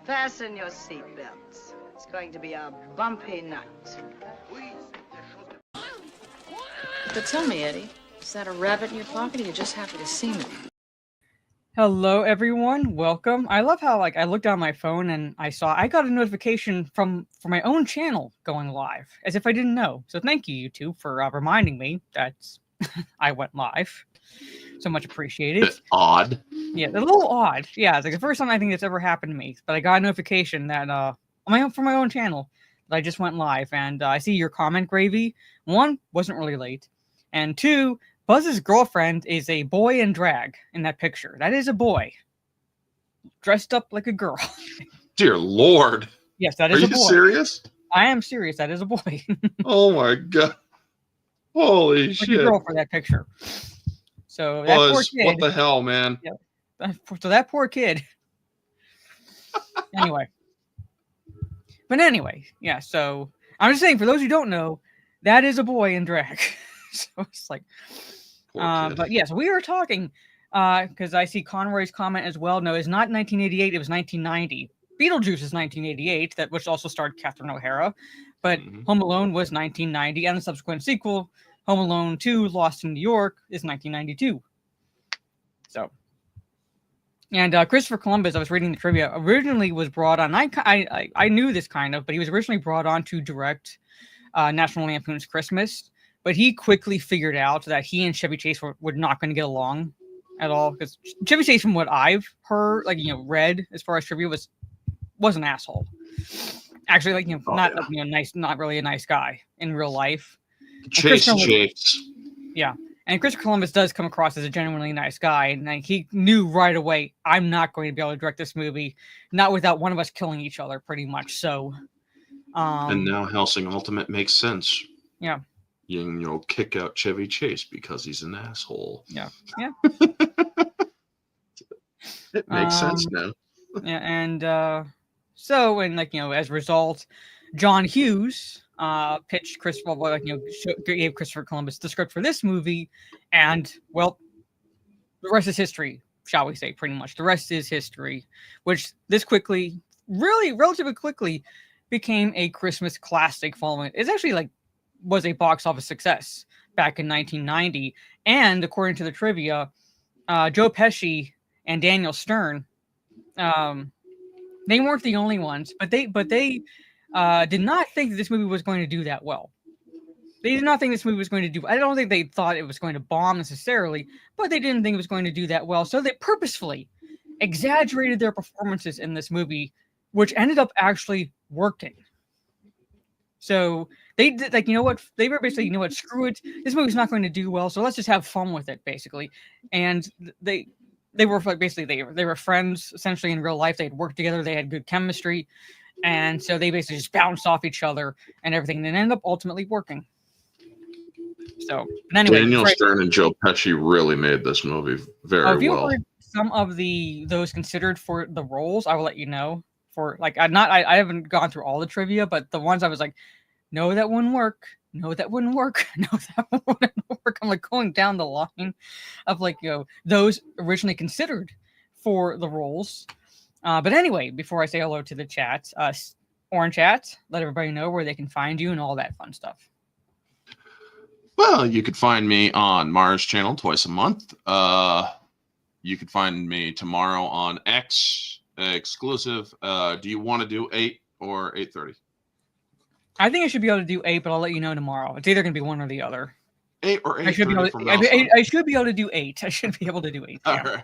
Fasten your seatbelts. It's going to be a bumpy night. But tell me, Eddie, is that a rabbit in your pocket or are you just happy to see me? Hello, everyone. Welcome. I love how I looked down my phone and I got a notification from my own channel going live, as if I didn't know. So thank you, YouTube, for reminding me that I went live. So much appreciated. Odd. Yeah, a little odd. Yeah, it's like the first time I think that's ever happened to me. But I got a notification that from my own channel that I just went live, and I see your comment, Gravy. One, wasn't really late, and two, Buzz's girlfriend is a boy in drag in that picture. That is a boy dressed up like a girl. Dear Lord. Yes, that is a boy. Are you serious? I am serious. That is a boy. Oh my God. Holy like shit. a girl for that picture. So that Buzz, poor kid. what the hell, man? Yeah. So that poor kid. Anyway. But anyway, yeah, so I'm just saying, for those who don't know, that is a boy in drag. So it's like, but yes, we are talking, because I see Conroy's comment as well. No, it's not 1988, it was 1990. Beetlejuice is 1988, which also starred Catherine O'Hara, but Home Alone was 1990, and the subsequent sequel, Home Alone 2, Lost in New York, is 1992. So, and Christopher Columbus, I was reading the trivia, originally was brought on, I knew this kind of, but he was originally brought on to direct National Lampoon's Christmas, but he quickly figured out that he and Chevy Chase were not going to get along at all, because Chevy Chase, from what I've heard, read as far as trivia, was an asshole. Actually, nice, not really a nice guy in real life. Chase. Yeah. And Christopher Columbus does come across as a genuinely nice guy, and he knew right away, I'm not going to be able to direct this movie, not without one of us killing each other, pretty much. So, and now Hellsing Ultimate makes sense. Yeah. You kick out Chevy Chase because he's an asshole. Yeah. It makes sense now. Yeah, and as a result, John Hughes pitched Christopher, gave Christopher Columbus the script for this movie, and well, the rest is history, shall we say? Pretty much, the rest is history. Which this relatively quickly, became a Christmas classic. Following it's actually was a box office success back in 1990, and according to the trivia, Joe Pesci and Daniel Stern, they weren't the only ones, but they did not think that this movie was going to do that well. They did not think this movie was going to do. I don't think they thought it was going to bomb necessarily, but they didn't think it was going to do that well. So they purposefully exaggerated their performances in this movie, which ended up actually working. So they did, they were basically, screw it. This movie's not going to do well, so let's just have fun with it, basically. And they were basically they were friends essentially in real life. They had worked together. They had good chemistry, and so they basically just bounced off each other and everything, and ended up ultimately working. So anyway, Daniel Stern and Joe Pesci really made this movie very well. Have you heard some of those considered for the roles? I will let you know. I haven't gone through all the trivia, but the ones I was like, no, that wouldn't work. No, that wouldn't work. No, that wouldn't work. I'm going down the line of those originally considered for the roles. But anyway, before I say hello to the chat, Orange Chat, let everybody know where they can find you and all that fun stuff. Well, you could find me on Mars channel twice a month. You could find me tomorrow on X exclusive. Do you want to do 8 or 8:30? I think I should be able to do 8, but I'll let you know tomorrow. It's either going to be one or the other. 8 or 8:30 I should be able to do 8. I should be able to do 8. All right.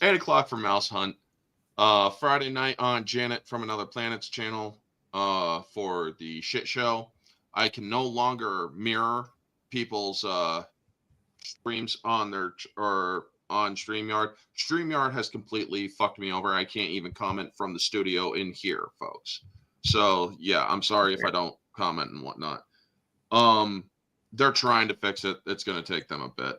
8 o'clock for Mouse Hunt. Friday night on Janet from Another Planet's channel for the shit show. I can no longer mirror people's streams on on StreamYard. StreamYard has completely fucked me over. I can't even comment from the studio in here, folks. So yeah, I'm sorry if I don't comment and whatnot. They're trying to fix it. It's going to take them a bit.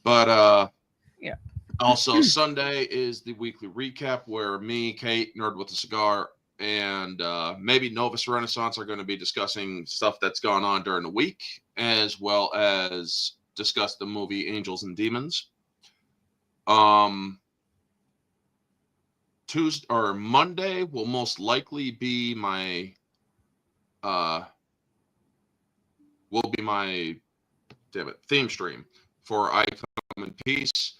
But yeah. Also, Sunday is the weekly recap where me, Kate, Nerd with a Cigar, and maybe Novus Renaissance are going to be discussing stuff that's gone on during the week, as well as discuss the movie Angels and Demons. Tuesday or Monday will most likely be my theme stream for I Come in Peace,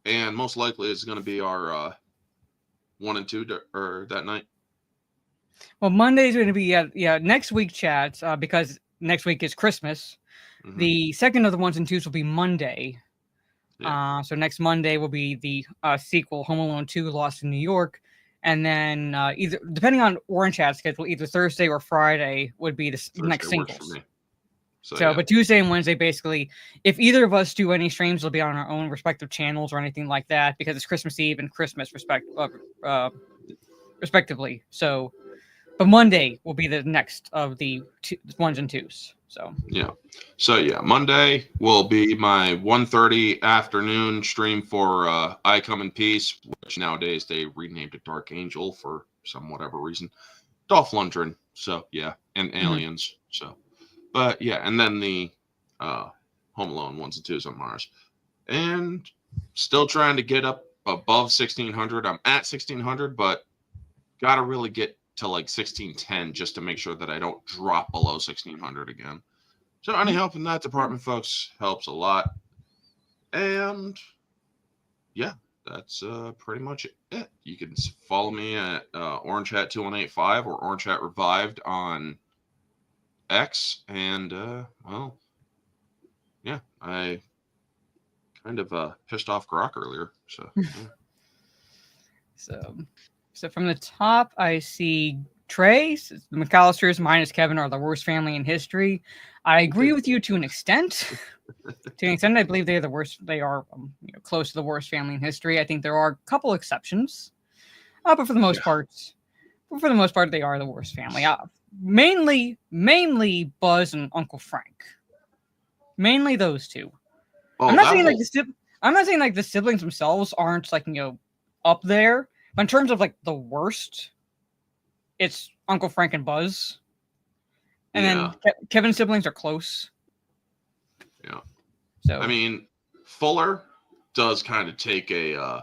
and most likely it's going to be our 1 and 2 that night. Well, Monday's going to be next week, chats, because next week is Christmas. Mm-hmm. The second of the 1s and 2s will be Monday. Yeah. So next Monday will be the sequel, Home Alone 2: Lost in New York, and then either depending on Orange Chat schedule, either Thursday or Friday would be the next singles. So but Tuesday and Wednesday, basically, if either of us do any streams, it'll be on our own respective channels or anything like that, because it's Christmas Eve and Christmas respectively. So, but Monday will be the next of the 1s and 2s. So Monday will be my 1:30 afternoon stream for I Come in Peace, which nowadays they renamed it Dark Angel for some whatever reason. Dolph Lundgren, so yeah, and Aliens, so. But yeah, and then the Home Alone 1s and 2s on Mars. And still trying to get up above 1600. I'm at 1600, but got to really get to like 1610 just to make sure that I don't drop below 1600 again. So any help in that department, folks, helps a lot. And yeah, that's pretty much it. You can follow me at OrangeHat2185 or OrangeHat Revived on X, and well, yeah, I kind of pissed off Grok earlier, so yeah. so from the top I see Trey. The McAllisters minus Kevin are the worst family in history. I agree with you to an extent. To an extent, I believe they are the worst. They are close to the worst family in history. I think there are a couple exceptions, but for the most part, they are the worst family. Mainly Buzz and Uncle Frank. Mainly those two. Oh, I'm not saying like the siblings themselves aren't like up there, but in terms of like the worst, it's Uncle Frank and Buzz, and then Kevin's siblings are close. Yeah. So I mean, Fuller does kind of take a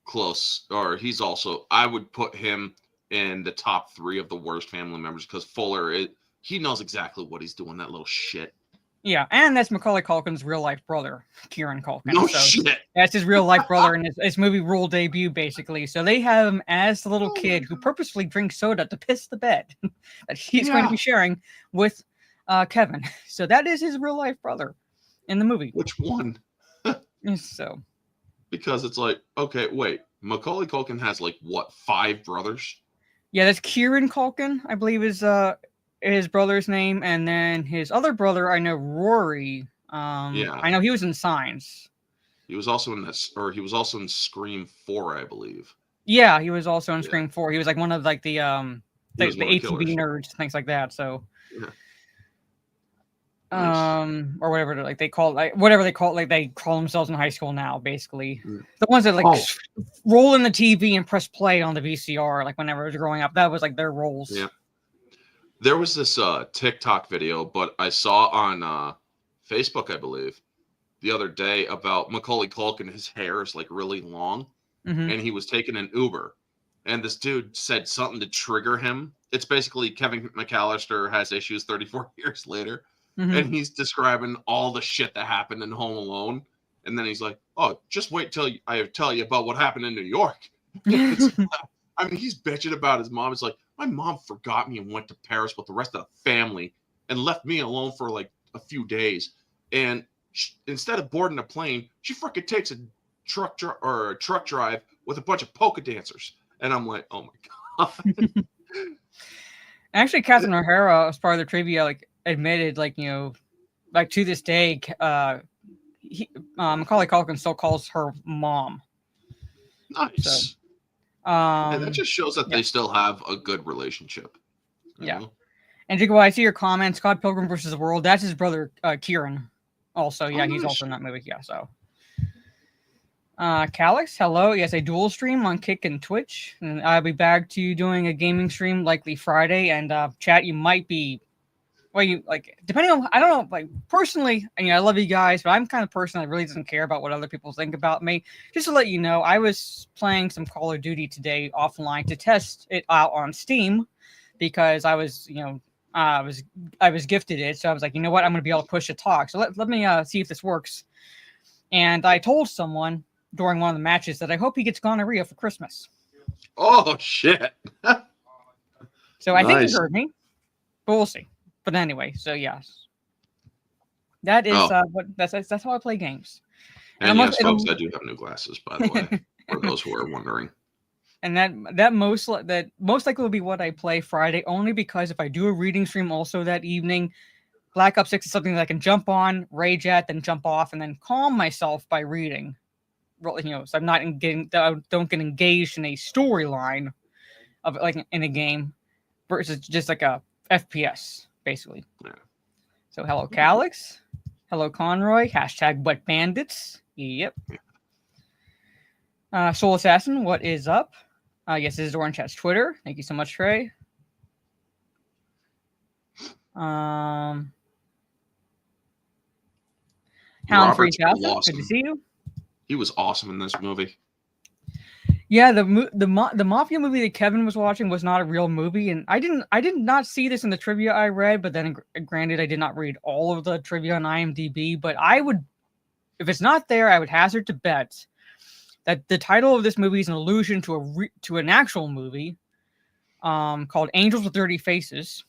close, or he's also, I would put him in the top 3 of the worst family members, because Fuller, he knows exactly what he's doing, that little shit. Yeah, and that's Macaulay Culkin's real life brother, Kieran Culkin. No shit. That's his real life brother in his movie role debut, basically. So they have him as the little kid who purposefully drinks soda to piss the bed that he's going to be sharing with Kevin. So that is his real life brother in the movie. Which one? So, because it's like, okay, wait, Macaulay Culkin has like what, 5 brothers? Yeah, that's Kieran Culkin, I believe is his brother's name, and then his other brother, I know, Rory. I know he was in Signs. He was also in this, or he was also in Scream 4, I believe. Yeah, he was also in Scream 4. He was like one of like the ATV nerds, things like that. So, or whatever they call themselves in high school now, basically. The ones that roll in the TV and press play on the VCR, like whenever I was growing up, that was like their roles. Yeah. There was this TikTok video, but I saw on Facebook, I believe, the other day about Macaulay Culkin. His hair is like really long, and he was taking an Uber, and this dude said something to trigger him. It's basically Kevin McAllister has issues 34 years later. And he's describing all the shit that happened in Home Alone. And then he's like, oh, just wait till I tell you about what happened in New York. I mean, he's bitching about his mom. It's like, my mom forgot me and went to Paris with the rest of the family and left me alone for like a few days. And instead of boarding a plane, she freaking takes a truck drive with a bunch of polka dancers. And I'm like, oh my God. Actually, Catherine O'Hara, as part of the trivia, admitted, to this day, Macaulay Culkin still calls her mom. Nice. So, and that just shows that they still have a good relationship. You know? And Jacob, I see your comments. Scott Pilgrim vs. the World. That's his brother, Kieran. Also, he's also in that movie. Yeah, so. Calix, hello. Yes, a dual stream on Kick and Twitch. And I'll be back to doing a gaming stream likely Friday. And chat, you might be well, you like depending on I don't know, like personally, I love you guys, but I'm kind of person that really doesn't care about what other people think about me. Just to let you know, I was playing some Call of Duty today offline to test it out on Steam because I was, I was gifted it, so I was like, you know what, I'm gonna be able to push a talk. So let me see if this works. And I told someone during one of the matches that I hope he gets gonorrhea for Christmas. Oh shit! So I think he Nice. heard me, but we'll see. But anyway, so yes, that is that's how I play games. And yes, folks, I do have new glasses, by the way, for those who are wondering. And that most likely will be what I play Friday, only because if I do a reading stream also that evening, Black Ops 6 is something that I can jump on, rage at, then jump off, and then calm myself by reading. So I'm not don't get engaged in a storyline of like in a game versus just like a FPS, basically. Yeah. So hello, Calix. Hello, Conroy. # Wet Bandits. Yep. Soul Assassin, what is up? Yes, this is Orange Chat's Twitter. Thank you so much, Trey. Hound 3000, awesome. good to see you. He was awesome in this movie. Yeah, the Mafia movie that Kevin was watching was not a real movie, and I did not see this in the trivia I read. But then, granted, I did not read all of the trivia on IMDb. But I would, if it's not there, I would hazard to bet that the title of this movie is an allusion to an actual movie, called Angels with Dirty Faces,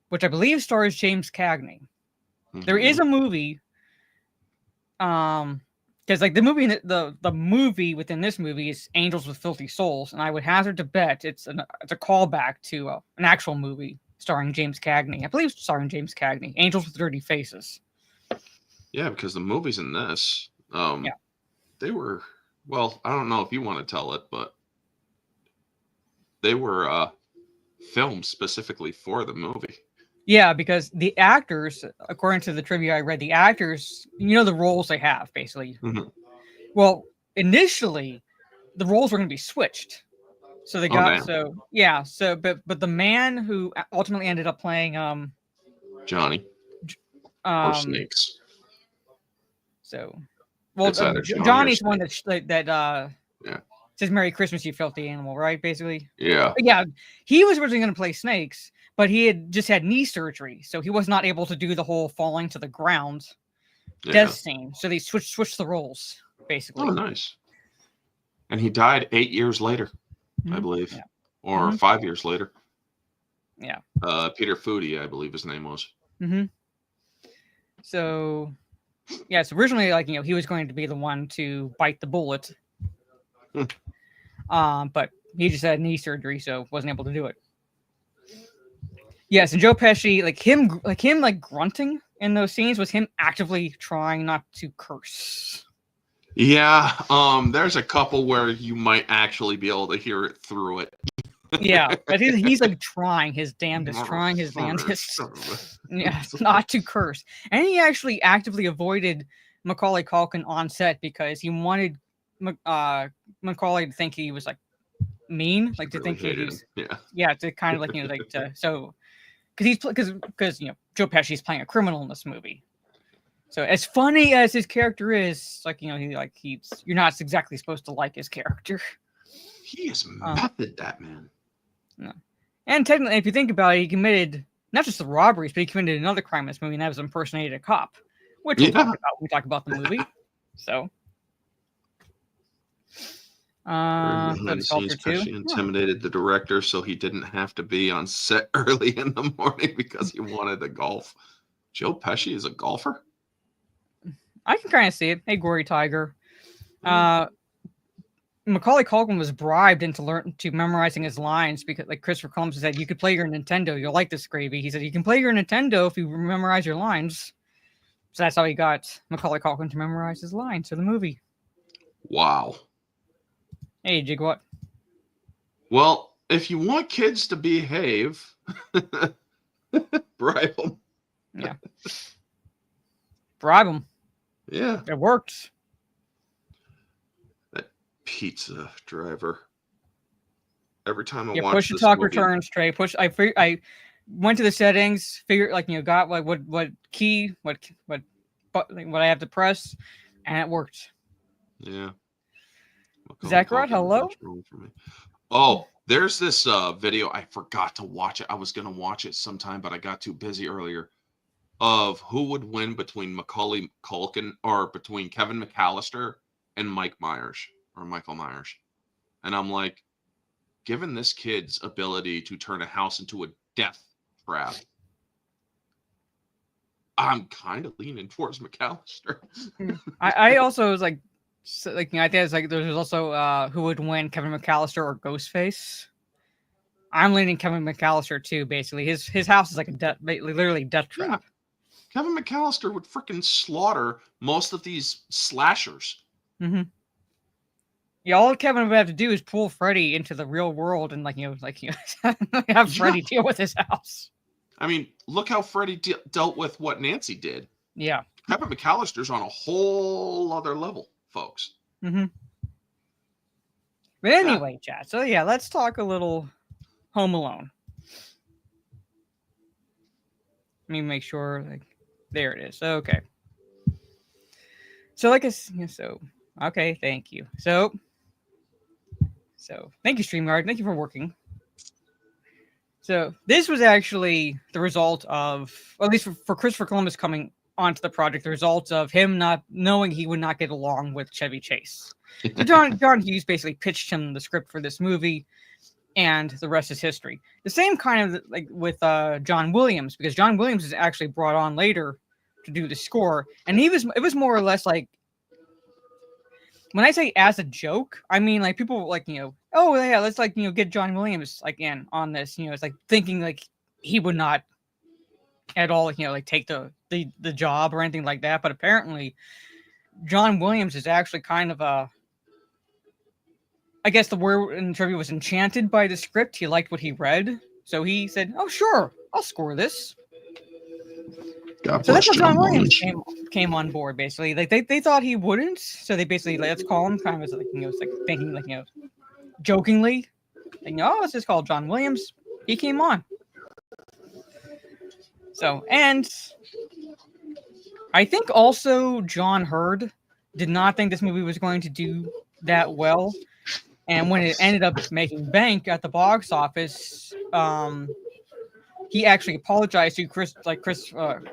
which I believe stars James Cagney. Mm-hmm. There is a movie, because like the movie within this movie is Angels with Filthy Souls, and I would hazard to bet it's a callback to an actual movie starring James Cagney. I believe starring James Cagney, Angels with Dirty Faces. Yeah, because the movies in this, they were, well, I don't know if you want to tell it, but they were filmed specifically for the movie. Yeah, because the actors, according to the trivia I read, the actors, the roles they have, basically. Mm-hmm. Well, initially, the roles were going to be switched. So they got, but the man who ultimately ended up playing Johnny or Snakes. So, well, Johnny's one that yeah. says "Merry Christmas, you filthy animal," right? Basically. Yeah. But yeah, he was originally going to play Snakes, but he had just had knee surgery, so he was not able to do the whole falling to the ground death scene. So they switched the roles, basically. Oh, nice. And he died 8 years later, I believe, or 5 years later. Yeah. Peter Foodie, I believe his name was. Mm-hmm. So, yeah, so originally, he was going to be the one to bite the bullet. But he just had knee surgery, so wasn't able to do it. Yes, and Joe Pesci, him grunting in those scenes was him actively trying not to curse. Yeah, there's a couple where you might actually be able to hear it through it. Yeah, but he's trying his damnedest, not to curse. And he actually actively avoided Macaulay Culkin on set because he wanted Macaulay to think he was mean, to really think he was, to kind of so because Joe Pesci's playing a criminal in this movie. So as funny as his character is, you're not exactly supposed to like his character. He is method, that man. No. And technically, if you think about it, he committed not just the robberies, but he committed another crime in this movie, and that was impersonated a cop, which we talk about the movie. So, Pesci intimidated the director, so he didn't have to be on set early in the morning because he wanted to golf. Joe Pesci is a golfer? I can kind of see it. Hey, Gory Tiger. Macaulay Culkin was bribed into memorizing his lines because, Christopher Columbus said, you could play your Nintendo. You'll like this, gravy. He said, you can play your Nintendo if you memorize your lines. So that's how he got Macaulay Culkin to memorize his lines for the movie. Wow. Hey, Jigwat. Well, if you want kids to behave, bribe them. Yeah. Bribe them. Yeah. It works. That pizza driver. Every time I watch push this the talk movie, returns, Trey. Push. went to the settings, figured got like what key, what I have to press, and it worked. Yeah. Zachariah, hello. Oh, there's this video. I forgot to watch it. I was gonna watch it sometime, but I got too busy earlier. Of who would win between Macaulay Culkin or between Kevin McAllister and Michael Myers. And I'm like, given this kid's ability to turn a house into a death trap, I'm kind of leaning towards McAllister. I also was like, I think it's like there's also who would win, Kevin McAllister or Ghostface. I'm leaning Kevin McAllister too. Basically, his house is like literally death trap. Yeah. Kevin McAllister would freaking slaughter most of these slashers. Mm-hmm. Yeah, all Kevin would have to do is pull Freddy into the real world and have Freddy deal with his house. I mean, look how Freddy dealt with what Nancy did. Yeah. Kevin McAllister's on a whole other level, folks. Mm-hmm. But anyway, chat. So yeah, let's talk a little Home Alone. Let me make sure, there it is. Okay. So okay, thank you. So thank you, StreamYard. Thank you for working. So this was actually the result of, or at least for Christopher Columbus coming onto the project, the result of him not knowing he would not get along with Chevy Chase. So John Hughes basically pitched him the script for this movie, and the rest is history. The same kind of like with John Williams, because John Williams is actually brought on later to do the score, and it was more or less like, when I say as a joke, I mean like people oh yeah, let's get John Williams in on this. It's like thinking like he would not at all take the job or anything like that. But apparently, John Williams is actually kind of I guess the word in trivia was enchanted by the script. He liked what he read, so he said, "Oh sure, I'll score this." So that's what John Williams came on board, basically. Like they thought he wouldn't, so they basically let's call him kind of thinking jokingly, let's just call John Williams. He came on. So, and I think also John Hurd did not think this movie was going to do that well, and when it ended up making bank at the box office, he actually apologized to Chris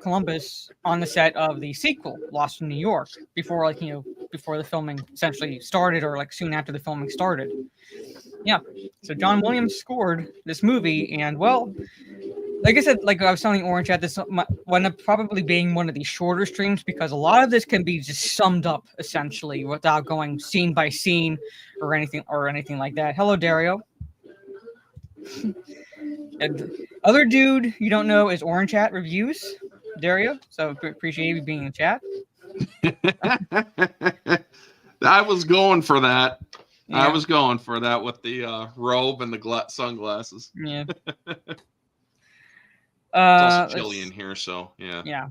Columbus on the set of the sequel, Lost in New York, before the filming essentially started, or soon after the filming started. Yeah, so John Williams scored this movie, and well, like I said, I was telling Orange at this one up probably being one of the shorter streams, because a lot of this can be just summed up essentially without going scene by scene or anything like that. Hello, Dario. And other dude you don't know is Orange Chat Reviews, Dario. So appreciate you being in the chat. I was going for that. Yeah. I was going for that with the robe and the sunglasses. Yeah. It's also chilly in here, so yeah. Yeah.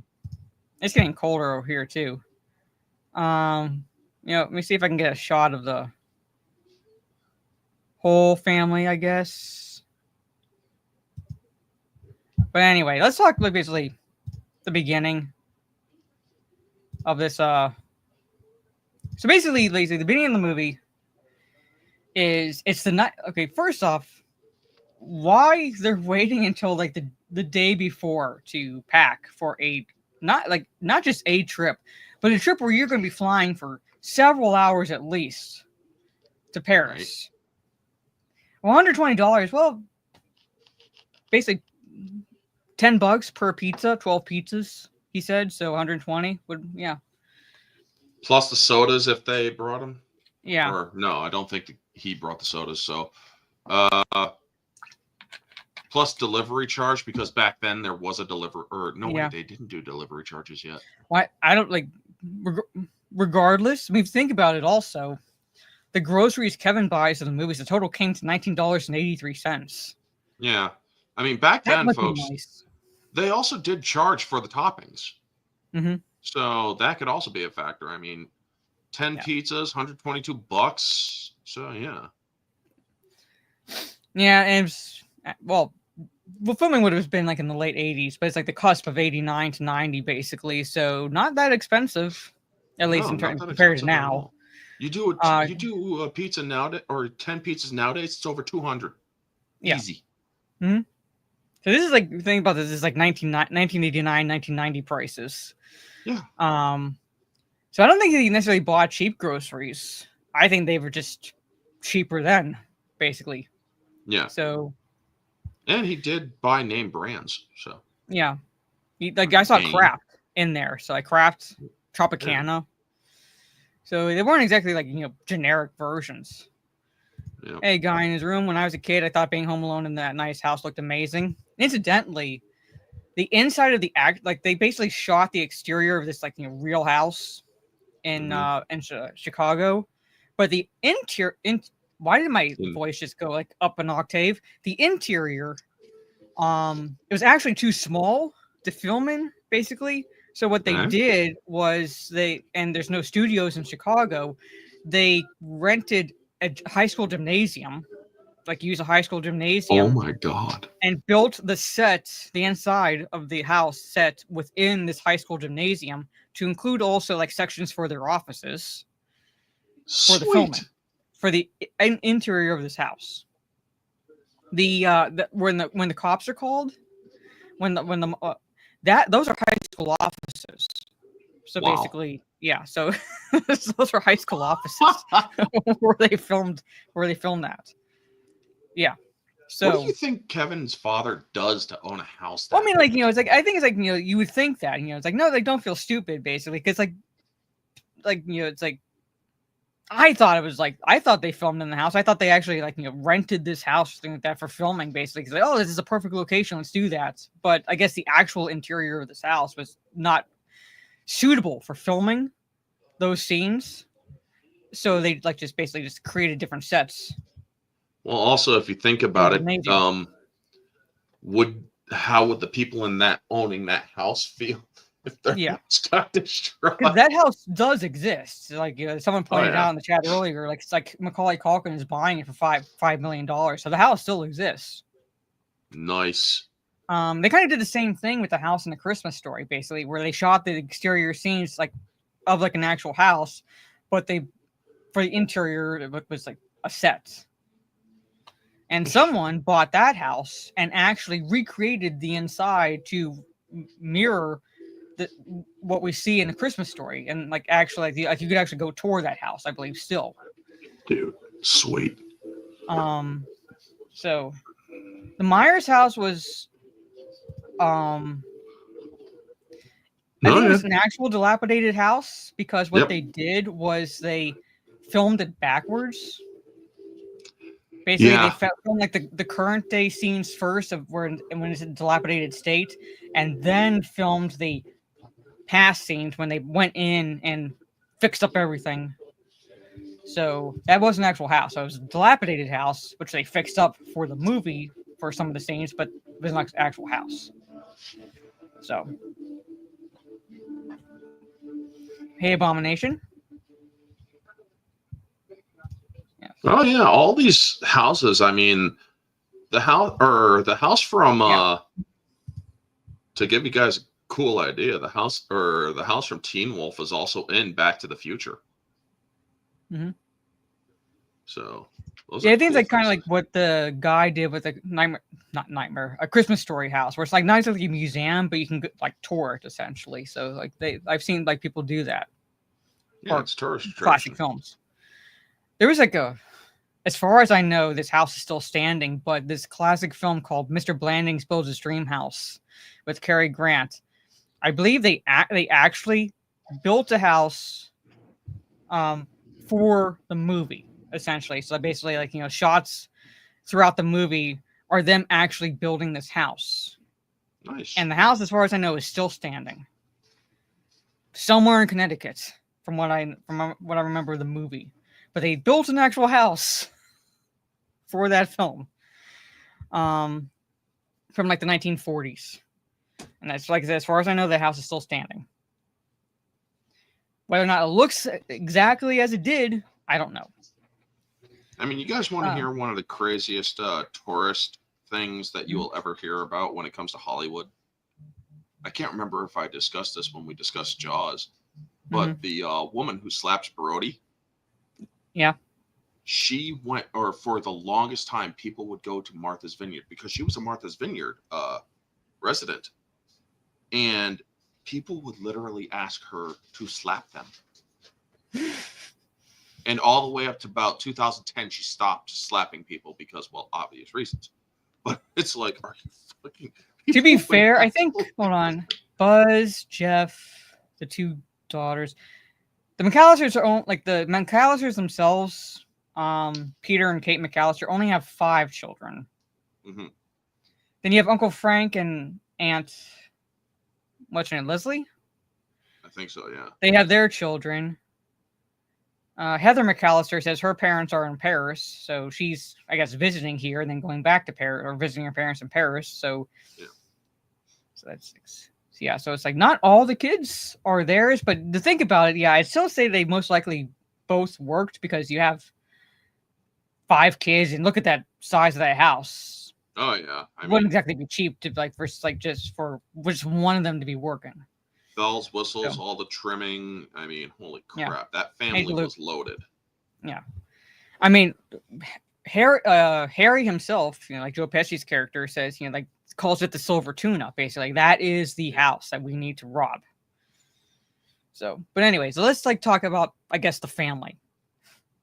It's getting colder over here too. Let me see if I can get a shot of the whole family, I guess. But anyway, let's talk basically the beginning of this. So basically, the beginning of the movie it's the night. Okay, first off, why they're waiting until the day before to pack for not just a trip, but a trip where you're going to be flying for several hours at least to Paris. Right. $120. Well, basically $10 per pizza, 12 pizzas, he said. So 120 would, yeah. Plus the sodas if they brought them. Yeah. Or no, I don't think he brought the sodas. So, plus delivery charge, because back then there was a delivery, or no, yeah. They didn't do delivery charges yet. Why? I don't regardless, I mean, think about it also. The groceries Kevin buys in the movies, the total came to $19.83. Yeah. I mean, back then, folks, they also did charge for the toppings. Mm-hmm. So that could also be a factor. I mean, 10 pizzas, $122. So, yeah. Yeah, and well, filming would have been like in the late 80s, but it's like the cusp of 89 to 90, basically. So not that expensive, at least No, in not that compared to expensive at now. all. You do a pizza nowadays, or 10 pizzas nowadays, it's over 200. Yeah. Easy. So this is like, think about this, is like 1989, 1990 prices. Yeah. So I don't think he necessarily bought cheap groceries. I think they were just cheaper then, basically. Yeah. So. And he did buy name brands. So. Yeah. Like I saw Game. Kraft in there. So like Kraft, Tropicana. Yeah. So they weren't exactly like, generic versions. Yep. Hey, guy in his room. When I was a kid, I thought being home alone in that nice house looked amazing. Incidentally, the inside of the like they basically shot the exterior of this like real house in Chicago, but the interior. Why did my voice just go like up an octave? The interior, it was actually too small to film in, basically. So what they did was there's no studios in Chicago. They rented a high school gymnasium, like use a high school gymnasium. Oh my God. And built the inside of the house set within this high school gymnasium to include also like sections for their offices. Sweet. For the filming. For the interior of this house. When the cops are called, those are high school offices. So basically, yeah. So those are high school offices where they filmed that. Yeah. So what do you think Kevin's father does to own a house? Well, I mean, like it's like I think it's like you would think that it's like no, they don't feel stupid basically because like it's like. I thought they filmed in the house. I thought they actually rented this house or something like that for filming, basically. Because this is a perfect location. Let's do that. But I guess the actual interior of this house was not suitable for filming those scenes. So they just basically created different sets. Well, also, if you think about it, how would the people in owning that house feel? If their house got destroyed. Because that house does exist. Like someone pointed out in the chat earlier, like it's like Macaulay Culkin is buying it for $5 million. So the house still exists. Nice. They kind of did the same thing with the house in The Christmas Story, basically, where they shot the exterior scenes of an actual house, but for the interior it was like a set. And someone bought that house and actually recreated the inside to mirror what we see in The Christmas Story, and actually you could actually go tour that house, I believe, still. Dude, sweet. So the Myers house was I think it was an actual dilapidated house because what they did was they filmed it backwards. Basically, they filmed the current day scenes first of when it's in a dilapidated state, and then filmed the past scenes when they went in and fixed up everything. So that was an actual house. So it was a dilapidated house, which they fixed up for the movie for some of the scenes, but it was an actual house. So, hey, Abomination. Yeah. Oh yeah, all these houses. I mean, the house from to give you guys a cool idea, the house from Teen Wolf is also in Back to the Future. Mm-hmm. So I think it's kind of like what the guy did with a Christmas Story house, where it's not like a museum, but you can tour it essentially. So I've seen people do that. Yeah, it's tourist classic films. There was as far as I know, this house is still standing, but this classic film called Mr. Blandings Builds His Dream House with Cary Grant. I believe they actually built a house for the movie, essentially. So basically, shots throughout the movie are them actually building this house. Nice. And the house, as far as I know, is still standing somewhere in Connecticut, from what I remember of the movie. But they built an actual house for that film, from the 1940s. And that's as far as I know, the house is still standing. Whether or not it looks exactly as it did, I don't know. I mean, you guys want to hear one of the craziest tourist things that you will ever hear about when it comes to Hollywood. I can't remember if I discussed this when we discussed Jaws, but the woman who slaps Brody. Yeah. She went, or for the longest time, people would go to Martha's Vineyard because she was a Martha's Vineyard resident. And people would literally ask her to slap them. And all the way up to about 2010, she stopped slapping people because, well, obvious reasons. But it's like, are you fucking... To be fair, I think, hold on, Buzz, Jeff, the two daughters, the McAllisters are like the McAllisters themselves, Peter and Kate McAllister only have 5 children. Mm-hmm. Then you have Uncle Frank and Aunt, what's her name, Leslie? I think so, yeah. They have their children. Heather McAllister says her parents are in Paris, so she's, I guess, visiting here and then going back to Paris, or visiting her parents in Paris. So, yeah. So that's 6. So yeah, so it's like not all the kids are theirs, but to think about it, yeah, I'd still say they most likely both worked because you have 5 kids and look at that size of that house. Oh yeah, It wouldn't exactly be cheap to like for like just one of them to be working. Bells, whistles, all the trimming. I mean, holy crap, Yeah. that family was loaded. Yeah, I mean, Harry himself, like Joe Pesci's character says, like calls it the silver tuna. Basically, like, that is the house that we need to rob. So, but anyways, so let's like talk about, I guess, the family.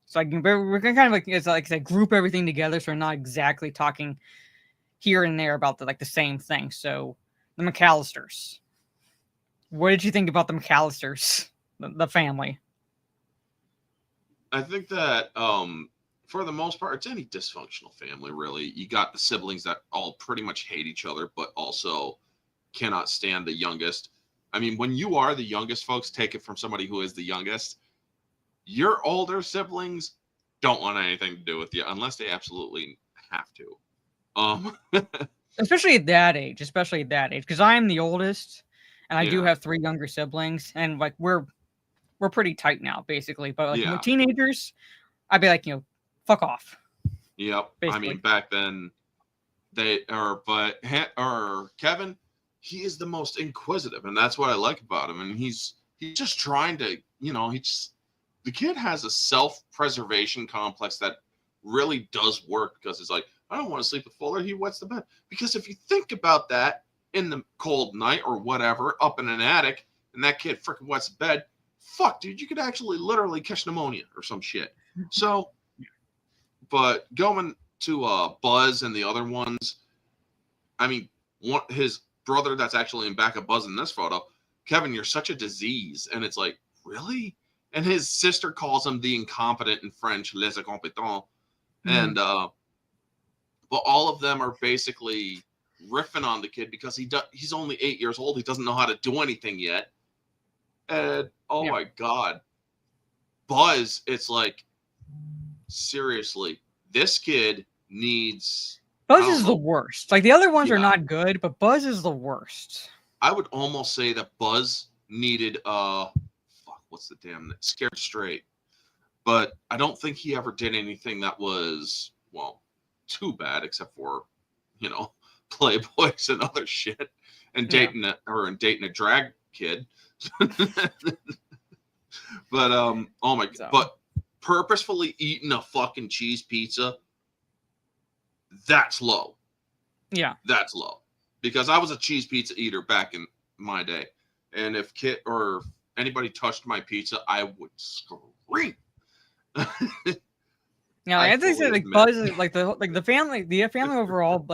So like we're gonna kind of like group everything together, so we're not exactly talking here and there about the same thing. So the McAllisters. What did you think about the McAllisters, the family? I think that for the most part, it's any dysfunctional family, really. You got the siblings that all pretty much hate each other, but also cannot stand the youngest. I mean, when you are the youngest, folks, take it from somebody who is the youngest. Your older siblings don't want anything to do with you unless they absolutely have to. Especially at that age, because I am the oldest. And I do have 3 younger siblings, and like we're pretty tight now, basically. But like when we're teenagers, I'd be like, fuck off. Yep. Basically. I mean, back then Kevin, he is the most inquisitive, and that's what I like about him. And he's just trying to, the kid has a self-preservation complex that really does work because it's like, I don't want to sleep with Fuller. He wets the bed. Because if you think about that, in the cold night or whatever, up in an attic, and that kid freaking wets the bed, fuck, dude, you could actually literally catch pneumonia or some shit. So, but going to Buzz and the other ones, I mean, his brother that's actually in back of Buzz in this photo, Kevin, you're such a disease. And it's like, really? And his sister calls him the incompetent in French, les incompetents. And, but all of them are basically riffing on the kid because he's only 8 years old. He doesn't know how to do anything yet. And my God, Buzz, it's like, seriously, this kid needs... Buzz is the worst. Like, the other ones are not good, but Buzz is the worst. I would almost say that Buzz needed, what's the damn... Scared Straight. But I don't think he ever did anything that was, well, too bad, except for, Playboys and other shit, and dating a drag kid. But oh my god! But purposefully eating a fucking cheese pizza, that's low. Yeah, that's low. Because I was a cheese pizza eater back in my day, and if Kit or anybody touched my pizza, I would scream. Yeah, I think that Buzz is the family overall,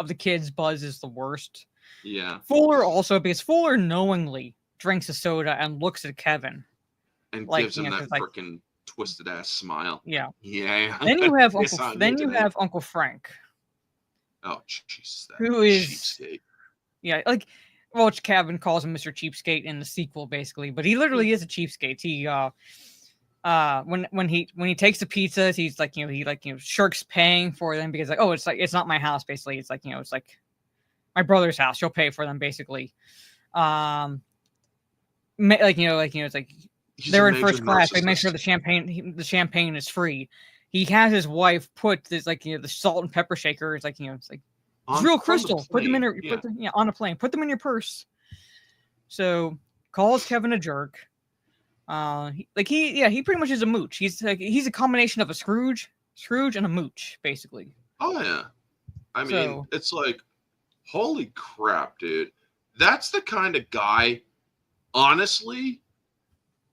of the kids, Buzz is the worst. Yeah. Fuller also, because Fuller knowingly drinks a soda and looks at Kevin and gives him that freaking twisted ass smile. Yeah. Yeah. Then you have Uncle Frank. Oh Jesus. Who is cheapskate. Yeah, which Kevin calls him Mr. Cheapskate in the sequel, basically, but he literally is a cheapskate. He when he takes the pizzas, he's like, he shirks paying for them because it's not my house, basically. It's like, it's like my brother's house. You'll pay for them, basically. It's like they're in first class. They make sure the champagne is free. He has his wife put this, the salt and pepper shaker. It's like, it's like, It's real from the crystal. Put them in plane, your, on a plane. Put them in your purse. So calls Kevin a jerk. He pretty much is a mooch. He's a combination of a Scrooge and a mooch, basically. Oh yeah. I mean, it's like, holy crap, dude. That's the kind of guy, honestly,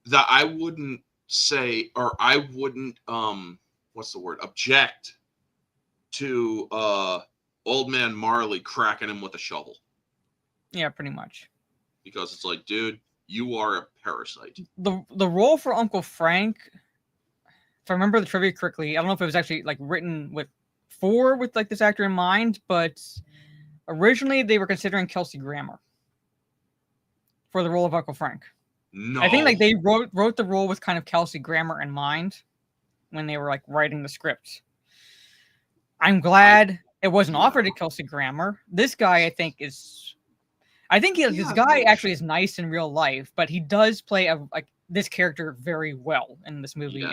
that I wouldn't say, or I wouldn't object to old man Marley cracking him with a shovel. Yeah, pretty much. Because it's like, dude, you are a parasite. The role for Uncle Frank, if I remember the trivia correctly, I don't know if it was actually like written with like this actor in mind, but originally they were considering Kelsey Grammer for the role of Uncle Frank. No. I think like they wrote the role with kind of Kelsey Grammer in mind when they were like writing the script. I'm glad it wasn't offered to Kelsey Grammer. This guy, this guy actually is nice in real life, but he does play this character very well in this movie.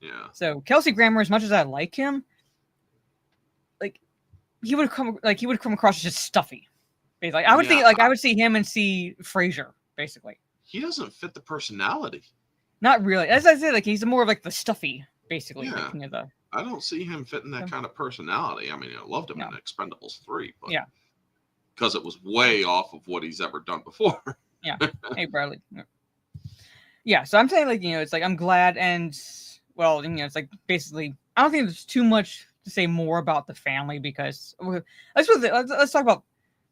Yeah, So Kelsey Grammer, as much as I like him, like he would come across as just stuffy. Basically, I would see him and see Frasier, basically. He doesn't fit the personality. Not really. As I said, like he's more of like the stuffy, basically. Yeah. Like, I don't see him fitting that kind of personality. I mean, I loved him in Expendables 3, but because it was way off of what he's ever done before. Yeah. Hey, Bradley. Yeah. So I'm saying, like, it's like I'm glad, and well, it's like basically I don't think there's too much to say more about the family because let's talk about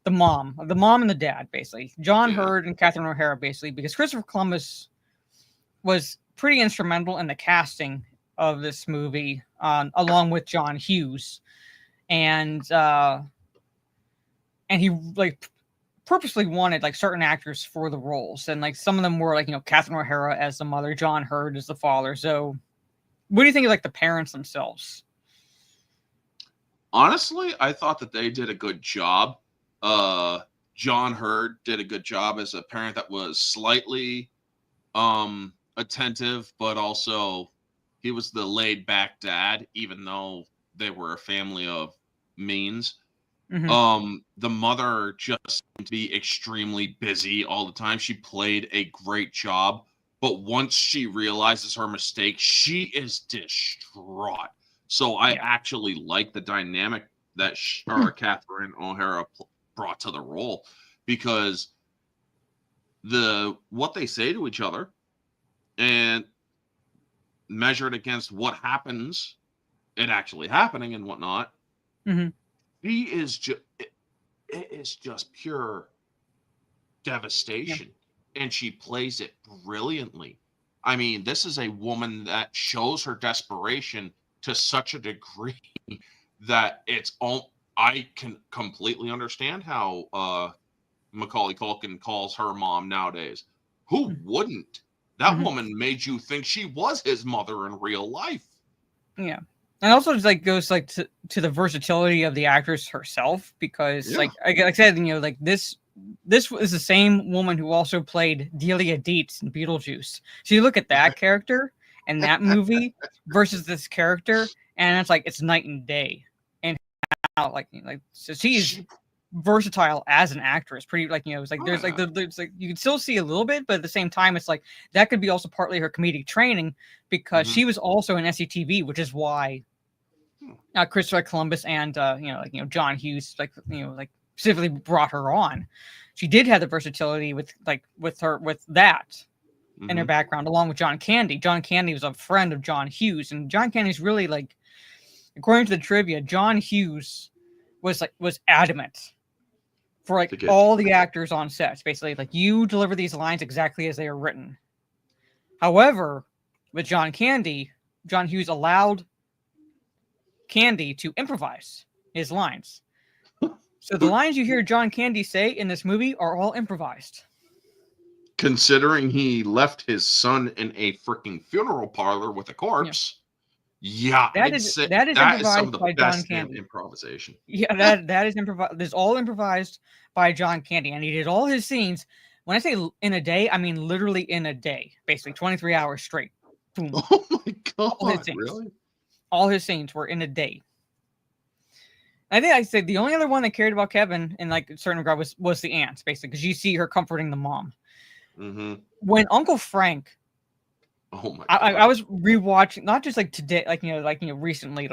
the mom and the dad, basically. John Hurd and Catherine O'Hara, basically, because Christopher Columbus was pretty instrumental in the casting of this movie, along with John Hughes, and he like purposely wanted like certain actors for the roles, and like some of them were like Catherine O'Hara as the mother, John Hurd as the father. So, what do you think of like the parents themselves? Honestly, I thought that they did a good job. John Hurd did a good job as a parent that was slightly attentive, but also he was the laid back dad, even though they were a family of means. Mm-hmm. The mother just seemed to be extremely busy all the time. She played a great job, but once she realizes her mistake, she is distraught. So I actually like the dynamic that Catherine O'Hara brought to the role, because what they say to each other and measured against what happens, it actually happening and whatnot. Mm-hmm. It is just pure devastation, and she plays it brilliantly. I mean, this is a woman that shows her desperation to such a degree that I can completely understand how Macaulay Culkin calls her mom nowadays. Who wouldn't? That woman made you think she was his mother in real life. Yeah. And also just like goes like to the versatility of the actress herself, because like I said, like this is the same woman who also played Delia Dietz in Beetlejuice. So you look at that character and that movie versus this character, and it's like it's night and day. And how like so she's versatile as an actress, pretty like it's like there's like you can still see a little bit, but at the same time it's like that could be also partly her comedic training, because she was also in SCTV, which is why Christopher Columbus and John Hughes like specifically brought her on. She did have the versatility with that in her background, along with John Candy. John Candy was a friend of John Hughes, and John Candy's really like, according to the trivia, John Hughes was adamant for like all the actors on sets, basically like you deliver these lines exactly as they are written. However, with John Candy, John Hughes allowed Candy to improvise his lines. So the lines you hear John Candy say in this movie are all improvised. Considering he left his son in a freaking funeral parlor with a corpse. Yeah, that is improvised by John Candy. Improvisation. Yeah, that is improvised. This is all improvised by John Candy, and he did all his scenes. When I say in a day, I mean literally in a day, basically 23 hours straight. Boom. Oh my god! Really? All his scenes were in a day. I think I said the only other one that cared about Kevin in like a certain regard was the aunts, basically, because you see her comforting the mom. Mm-hmm. When Uncle Frank, Oh my I God. was rewatching, not just like today, recently,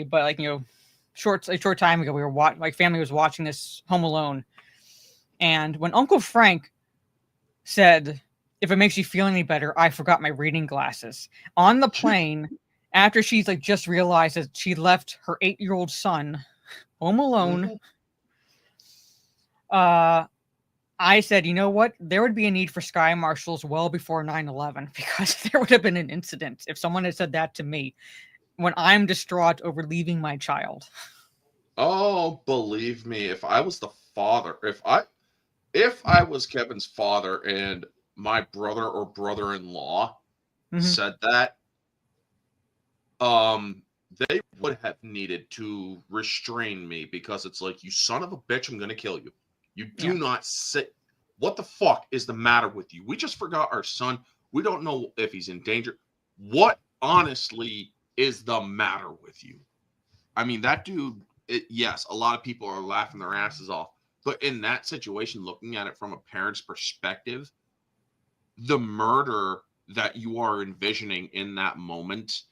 but like a short time ago, we were my family was watching this Home Alone, and when Uncle Frank said, "If it makes you feel any better, I forgot my reading glasses," on the plane, after she's like just realized that she left her 8-year-old son home alone. Mhm. I said, you know what? There would be a need for sky marshals well before 9/11 because there would have been an incident if someone had said that to me when I'm distraught over leaving my child. Oh, believe me, if I was the father, if I was Kevin's father and my brother or brother-in-law Mm-hmm. said that, um, they would have needed to restrain me because it's like, you son of a bitch, I'm gonna kill you. You do Yeah. not say, what the fuck is the matter with you? We just forgot our son. We don't know if he's in danger. What honestly is the matter with you? I mean, that dude, yes, a lot of people are laughing their asses off. But in that situation, looking at it from a parent's perspective, the murder that you are envisioning in that moment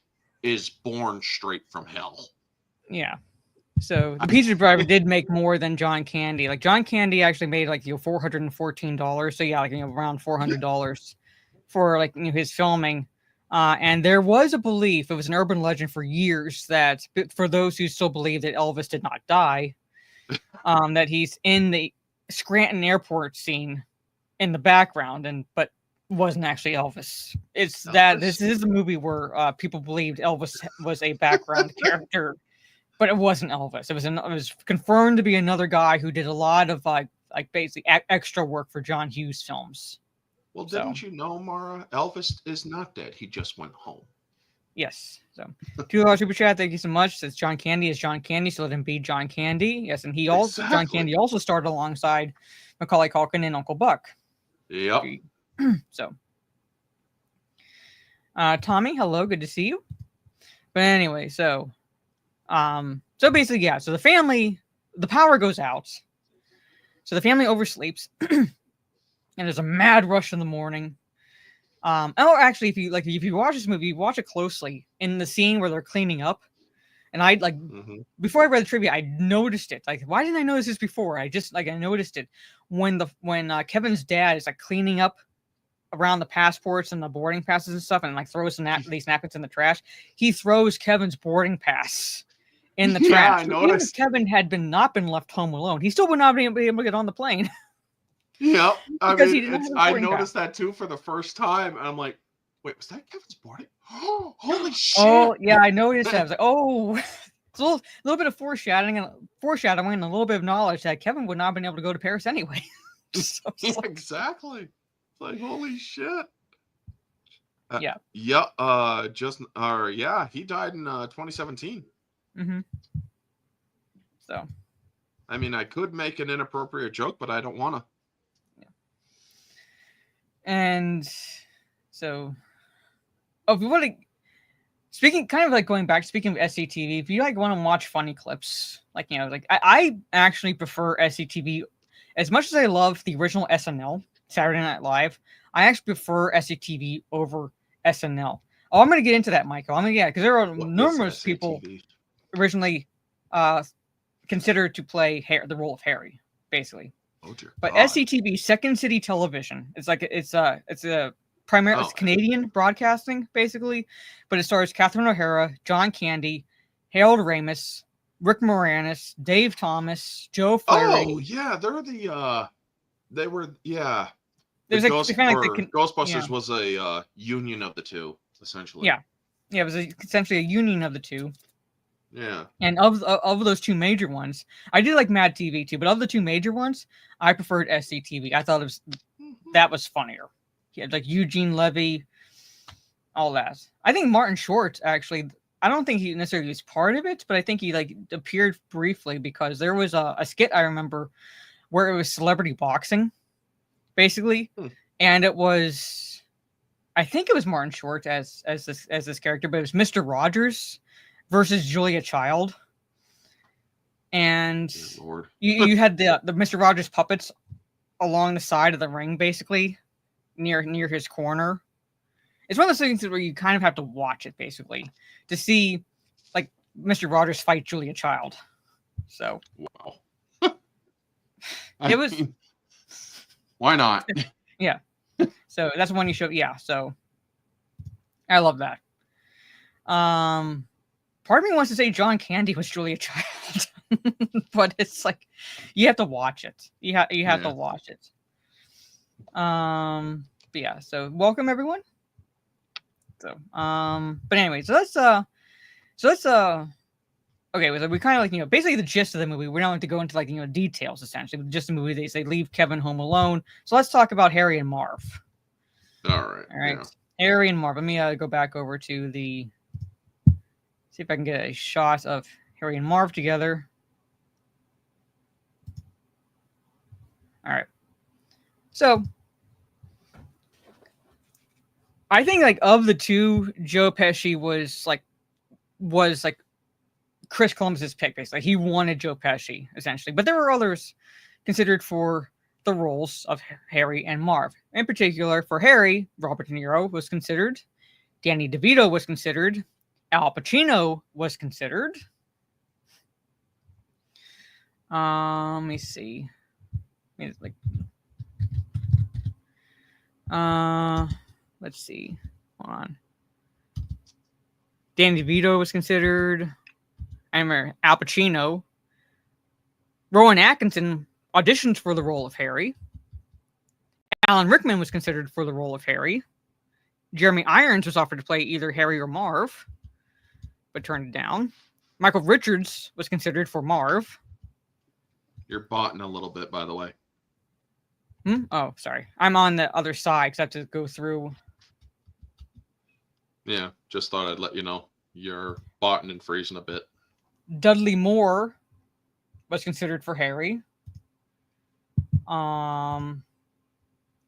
is born straight from hell. Yeah. So the pizza driver did make more than John Candy. Like John Candy actually made like $414. So yeah, like around $400 for like his filming. And there was a belief, it was an urban legend for years, that for those who still believe that Elvis did not die, that he's in the Scranton airport scene in the background, but wasn't actually Elvis. It's that this is a movie where people believed Elvis was a background character, but it wasn't Elvis. It was confirmed to be another guy who did a lot of like basically extra work for John Hughes films. Well, didn't you know, Mara? Elvis is not dead. He just went home. Yes. So, $2 super chat. Thank you so much. Says John Candy is John Candy, so let him be John Candy. Yes, and he also John Candy also starred alongside Macaulay Culkin and Uncle Buck. Yep. So, Tommy, hello, good to see you. But anyway, so basically, yeah. So the power goes out. So the family oversleeps, and there's a mad rush in the morning. Actually, if you watch this movie, watch it closely in the scene where they're cleaning up. And I before I read the trivia, I noticed it. Like, why didn't I notice this before? I noticed it when Kevin's dad is like cleaning up around the passports and the boarding passes and stuff, and like throws these napkins in the trash. He throws Kevin's boarding pass in the trash. Yeah, I noticed. Even if Kevin had not been left home alone, he still would not be able to get on the plane. Yep. I noticed pass. that too for the first time. And I'm like, wait, was that Kevin's boarding? Holy shit. Oh, yeah, I noticed that. I was like, oh, it's a little bit of foreshadowing and a little bit of knowledge that Kevin would not have been able to go to Paris anyway. So, exactly. It's like, holy shit. Yeah. Yeah. He died in 2017. Mm-hmm. So. I mean, I could make an inappropriate joke, but I don't want to. Yeah. And so, if you want to, speaking of SCTV, if you like want to watch funny clips, I actually prefer SCTV as much as I love the original SNL, Saturday Night Live. I actually prefer SCTV over SNL. Oh, I'm going to get into that, Michael. Because there are numerous people originally considered to play the role of Harry, basically. Oh dear. But SCTV, Second City Television, it's primarily it's Canadian broadcasting, basically, but it stars Catherine O'Hara, John Candy, Harold Ramis, Rick Moranis, Dave Thomas, Joe Flaherty. Oh yeah, Ghostbusters was a union of the two, essentially. Yeah, it was essentially a union of the two. Yeah. And of those two major ones, I did like Mad TV too, but of the two major ones, I preferred SCTV. I thought that was funnier. He had like Eugene Levy, all that. I think Martin Short, actually, I don't think he necessarily was part of it, but I think he appeared briefly because there was a skit I remember where it was celebrity boxing, basically. And it was, I think it was Martin Short as this character, but it was Mr. Rogers versus Julia Child. and Dear Lord. you had the Mr. Rogers puppets along the side of the ring, basically near his corner. It's one of those things where you kind of have to watch it basically to see like Mr. Rogers fight Julia Child. So Wow. it was. Why not? Yeah. So that's one you show. Yeah. So I love that. Part of me wants to say John Candy was Julia Child, but it's like you have to watch it. You have to watch it. But yeah. So welcome everyone. So but anyway, so let's okay, so we kind of like basically the gist of the movie. We don't have to go into like details essentially. Just the movie, they say leave Kevin home alone. So let's talk about Harry and Marv. All right. Yeah. Harry and Marv. Let me go back over to the. See if I can get a shot of Harry and Marv together. All right. So I think like of the two, Joe Pesci was like Chris Columbus's pick, basically. He wanted Joe Pesci, essentially. But there were others considered for the roles of Harry and Marv. In particular, for Harry, Robert De Niro was considered. Danny DeVito was considered. Al Pacino was considered. Let me see. Let's see. Hold on. Danny DeVito was considered. I remember Al Pacino. Rowan Atkinson auditioned for the role of Harry. Alan Rickman was considered for the role of Harry. Jeremy Irons was offered to play either Harry or Marv, but turned it down. Michael Richards was considered for Marv. You're botting a little bit, by the way. Oh, sorry. I'm on the other side because I have to go through. Yeah, just thought I'd let you know. You're botting and freezing a bit. Dudley Moore was considered for Harry.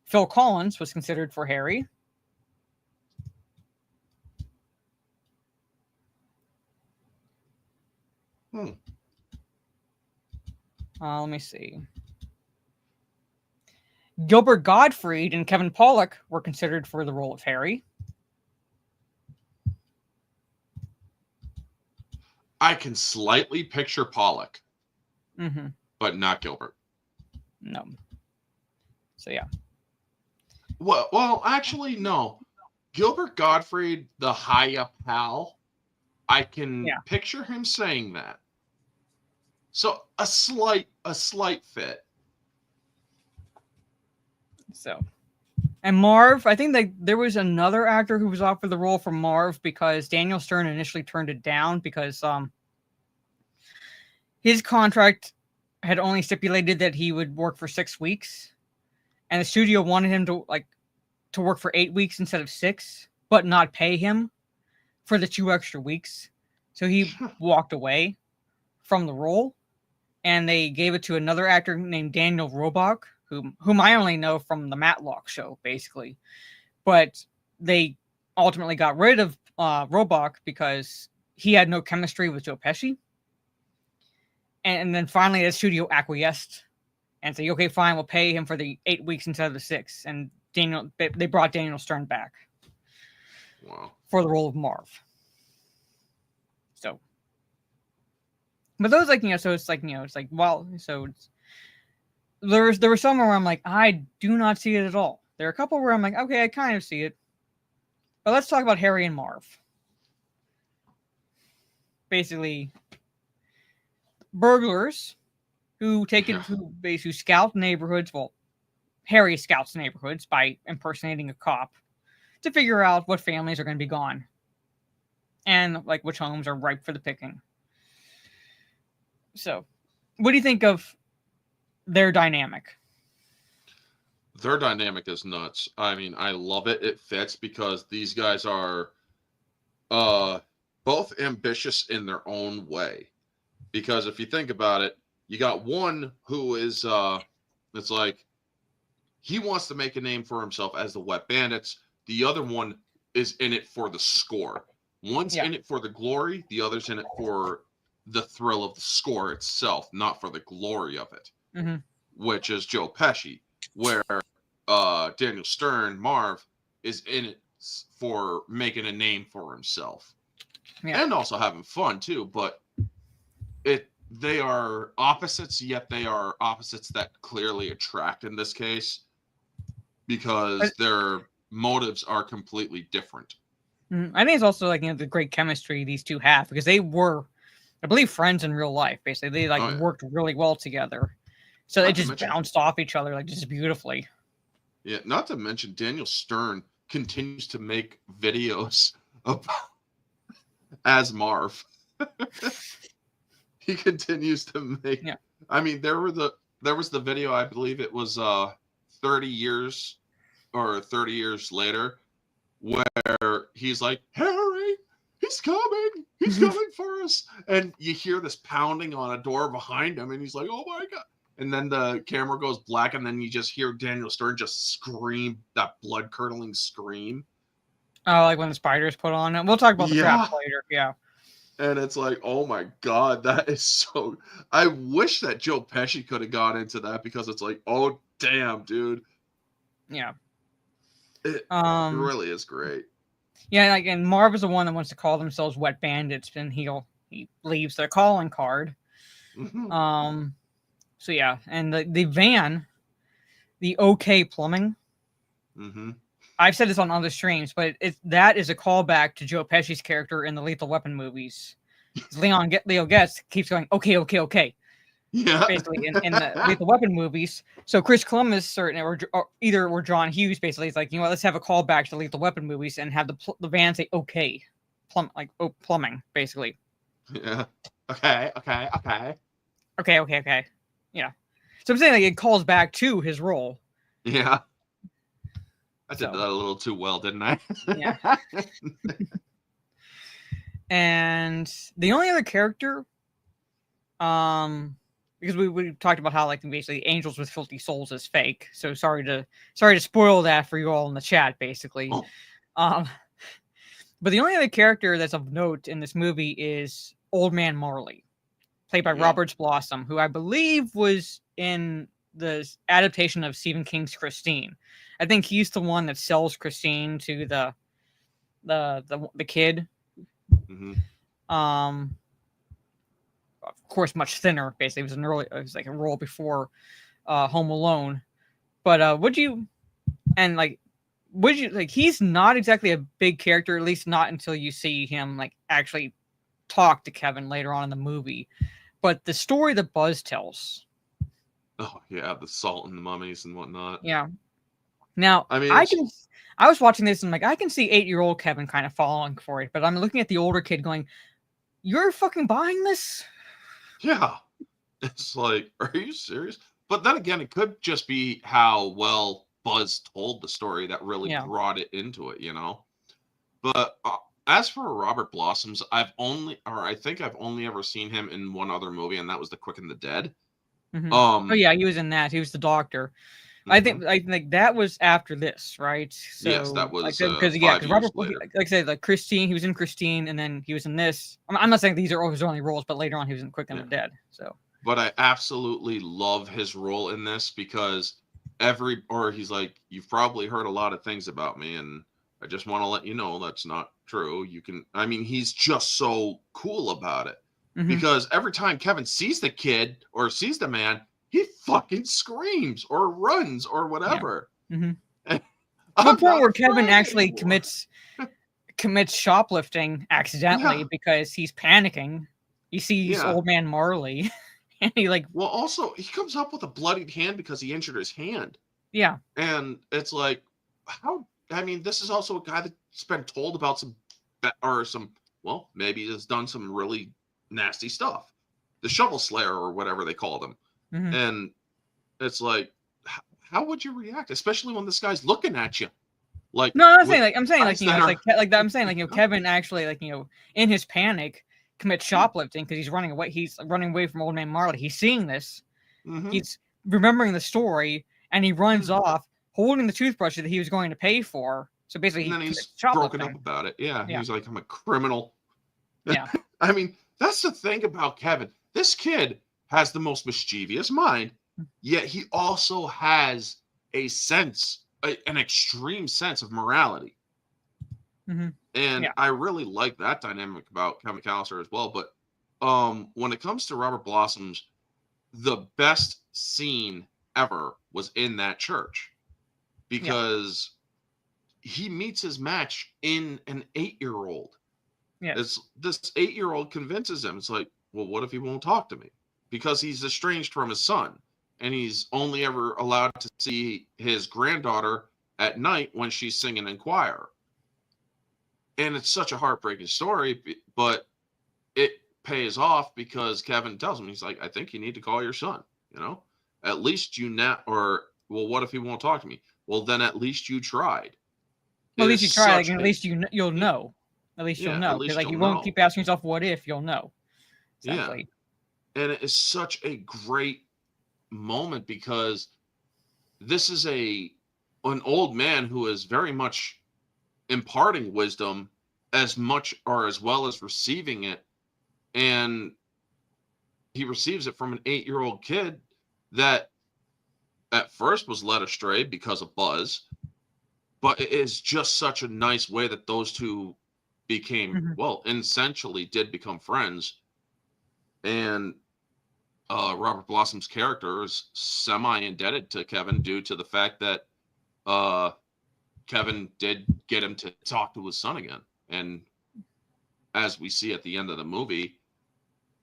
Phil Collins was considered for Harry. Let me see. Gilbert Gottfried and Kevin Pollak were considered for the role of Harry. I can slightly picture Pollock, but not Gilbert. No. So yeah. Well, actually, no. Gilbert Gottfried, the high up pal, I can picture him saying that. So a slight fit. So, and Marv, I think that there was another actor who was offered the role for Marv because Daniel Stern initially turned it down because his contract had only stipulated that he would work for 6 weeks, and the studio wanted him to work for 8 weeks instead of 6, but not pay him for the 2 extra weeks. So he walked away from the role, and they gave it to another actor named Daniel Roebuck, whom I only know from the Matlock show, basically. But they ultimately got rid of Roebuck because he had no chemistry with Joe Pesci. And then finally the studio acquiesced and said, okay, fine, we'll pay him for the 8 weeks instead of the 6. And they brought Daniel Stern back. Wow. For the role of Marv. So. But those so it's there were some where I'm like, I do not see it at all. There are a couple where I'm like, okay, I kind of see it. But let's talk about Harry and Marv. Basically, burglars who who scout neighborhoods. Well, Harry scouts neighborhoods by impersonating a cop to figure out what families are going to be gone and which homes are ripe for the picking. So, what do you think of their dynamic? Their dynamic is nuts. I mean, I love it. It fits because these guys are both ambitious in their own way. Because if you think about it, you got one who is it's like he wants to make a name for himself as the Wet Bandits. The other one is in it for the score. One's in it for the glory, the other's in it for the thrill of the score itself, not for the glory of it, Mm-hmm. which is Joe Pesci, where Daniel Stern, Marv, is in it for making a name for himself. Yeah. And also having fun too, but they are opposites, yet they are opposites that clearly attract in this case because their motives are completely different. I think it's also like the great chemistry these two have because they were, I believe, friends in real life. Basically, they worked really well together, so they just bounced off each other like just beautifully. Yeah, not to mention Daniel Stern continues to make videos as Marv. He continues to make. Yeah. I mean, there was the video. I believe it was 30 years or 30 years later, where he's like, Harry, he's coming for us, and you hear this pounding on a door behind him, and he's like, oh my god. And then the camera goes black, and then you just hear Daniel Stern just scream that blood-curdling scream. Oh, like when the spiders put on it. We'll talk about the traps later. Yeah. And it's like, oh my god, that is so. I wish that Joe Pesci could have got into that because it's like, oh damn, dude. Yeah. It really is great. Yeah, like, and Marv is the one that wants to call themselves Wet Bandits, and he leaves their calling card. Mm-hmm. So yeah, and the van, the OK Plumbing. Mm-hmm. I've said this on other streams, but that is a callback to Joe Pesci's character in the Lethal Weapon movies. Leo Getz keeps going, okay. Yeah. Basically, in the Lethal Weapon movies. So Chris Columbus, or John Hughes, basically, is like, you know what, let's have a callback to the Lethal Weapon movies and have the van say okay, plumbing, basically. Yeah. Okay. Yeah. So I'm saying like it calls back to his role. Yeah. I did that a little too well, didn't I? Yeah. And the only other character, because we talked about how like basically Angels with Filthy Souls is fake. So sorry to spoil that for you all in the chat, basically. Oh. But the only other character that's of note in this movie is Old Man Marley, played by Robert Blossom, who I believe was in the adaptation of Stephen King's Christine. I think he's the one that sells Christine to the kid. Mm-hmm. Of course, much thinner. Basically, it was like a role before Home Alone. But he's not exactly a big character, at least not until you see him like actually talk to Kevin later on in the movie. But the story that Buzz tells. Oh yeah, the salt and the mummies and whatnot. Yeah. Now, I mean, I was watching this and like I can see 8-year-old Kevin kind of falling for it, but I'm looking at the older kid going, "You're fucking buying this?" Yeah. It's like, are you serious? But then again, it could just be how well Buzz told the story that really brought it into it, you know? But as for Robert Blossoms, I think I've only ever seen him in one other movie, and that was The Quick and the Dead. Mm-hmm. Oh yeah, he was in that. He was the doctor. Mm-hmm. I think that was after this, right? So, yes, that was because Robert, like I said, like Christine, he was in Christine, and then he was in this. I'm not saying these are his only roles, but later on he was in Quick and the Dead. So, but I absolutely love his role in this because he's like, you've probably heard a lot of things about me, and I just want to let you know that's not true. He's just so cool about it. Mm-hmm. Because every time Kevin sees the kid or sees the man, he fucking screams or runs or whatever. Yeah. Mm-hmm. To the point where Kevin actually commits shoplifting accidentally because he's panicking. He sees Old Man Marley, and he like. Well, also he comes up with a bloodied hand because he injured his hand. Yeah, and it's like, how? I mean, this is also a guy that's been told about maybe has done some really nasty stuff, the Shovel Slayer or whatever they call them. Mm-hmm. And it's like, how would you react, especially when this guy's looking at you? Like, no, I'm saying Kevin actually, like, you know, in his panic commits shoplifting because he's running away. He's running away from Old Man Marley. He's seeing this. Mm-hmm. He's remembering the story, and he runs off holding the toothbrush that he was going to pay for. So basically, he's broken up about it. Yeah, he's like, I'm a criminal. Yeah. I mean, That's the thing about Kevin. This kid has the most mischievous mind, yet he also has a sense, an extreme sense of morality. Mm-hmm. And Yeah. I really like that dynamic about Kevin McAllister as well. But when it comes to Robert Blossom's, the best scene ever was in that church, because he meets his match in an 8-year-old. Yes. This 8-year-old convinces him. It's like, well, what if he won't talk to me? Because he's estranged from his son, and he's only ever allowed to see his granddaughter at night when she's singing in choir. And it's such a heartbreaking story, but it pays off because Kevin tells him, he's like, I think you need to call your son, you know, at least you or, well, what if he won't talk to me? Well, then at least you tried. Well, at least you try. Like, at least you'll know. At least you'll know. Because like you won't keep asking yourself, what if, you'll know. Exactly. Yeah. And it is such a great moment because this is an old man who is very much imparting wisdom as much or as well as receiving it. And he receives it from an 8-year-old kid that at first was led astray because of Buzz, but it is just such a nice way that those two became, well, essentially did become friends. And Robert Blossom's character is semi-indebted to Kevin due to the fact that Kevin did get him to talk to his son again. And as we see at the end of the movie,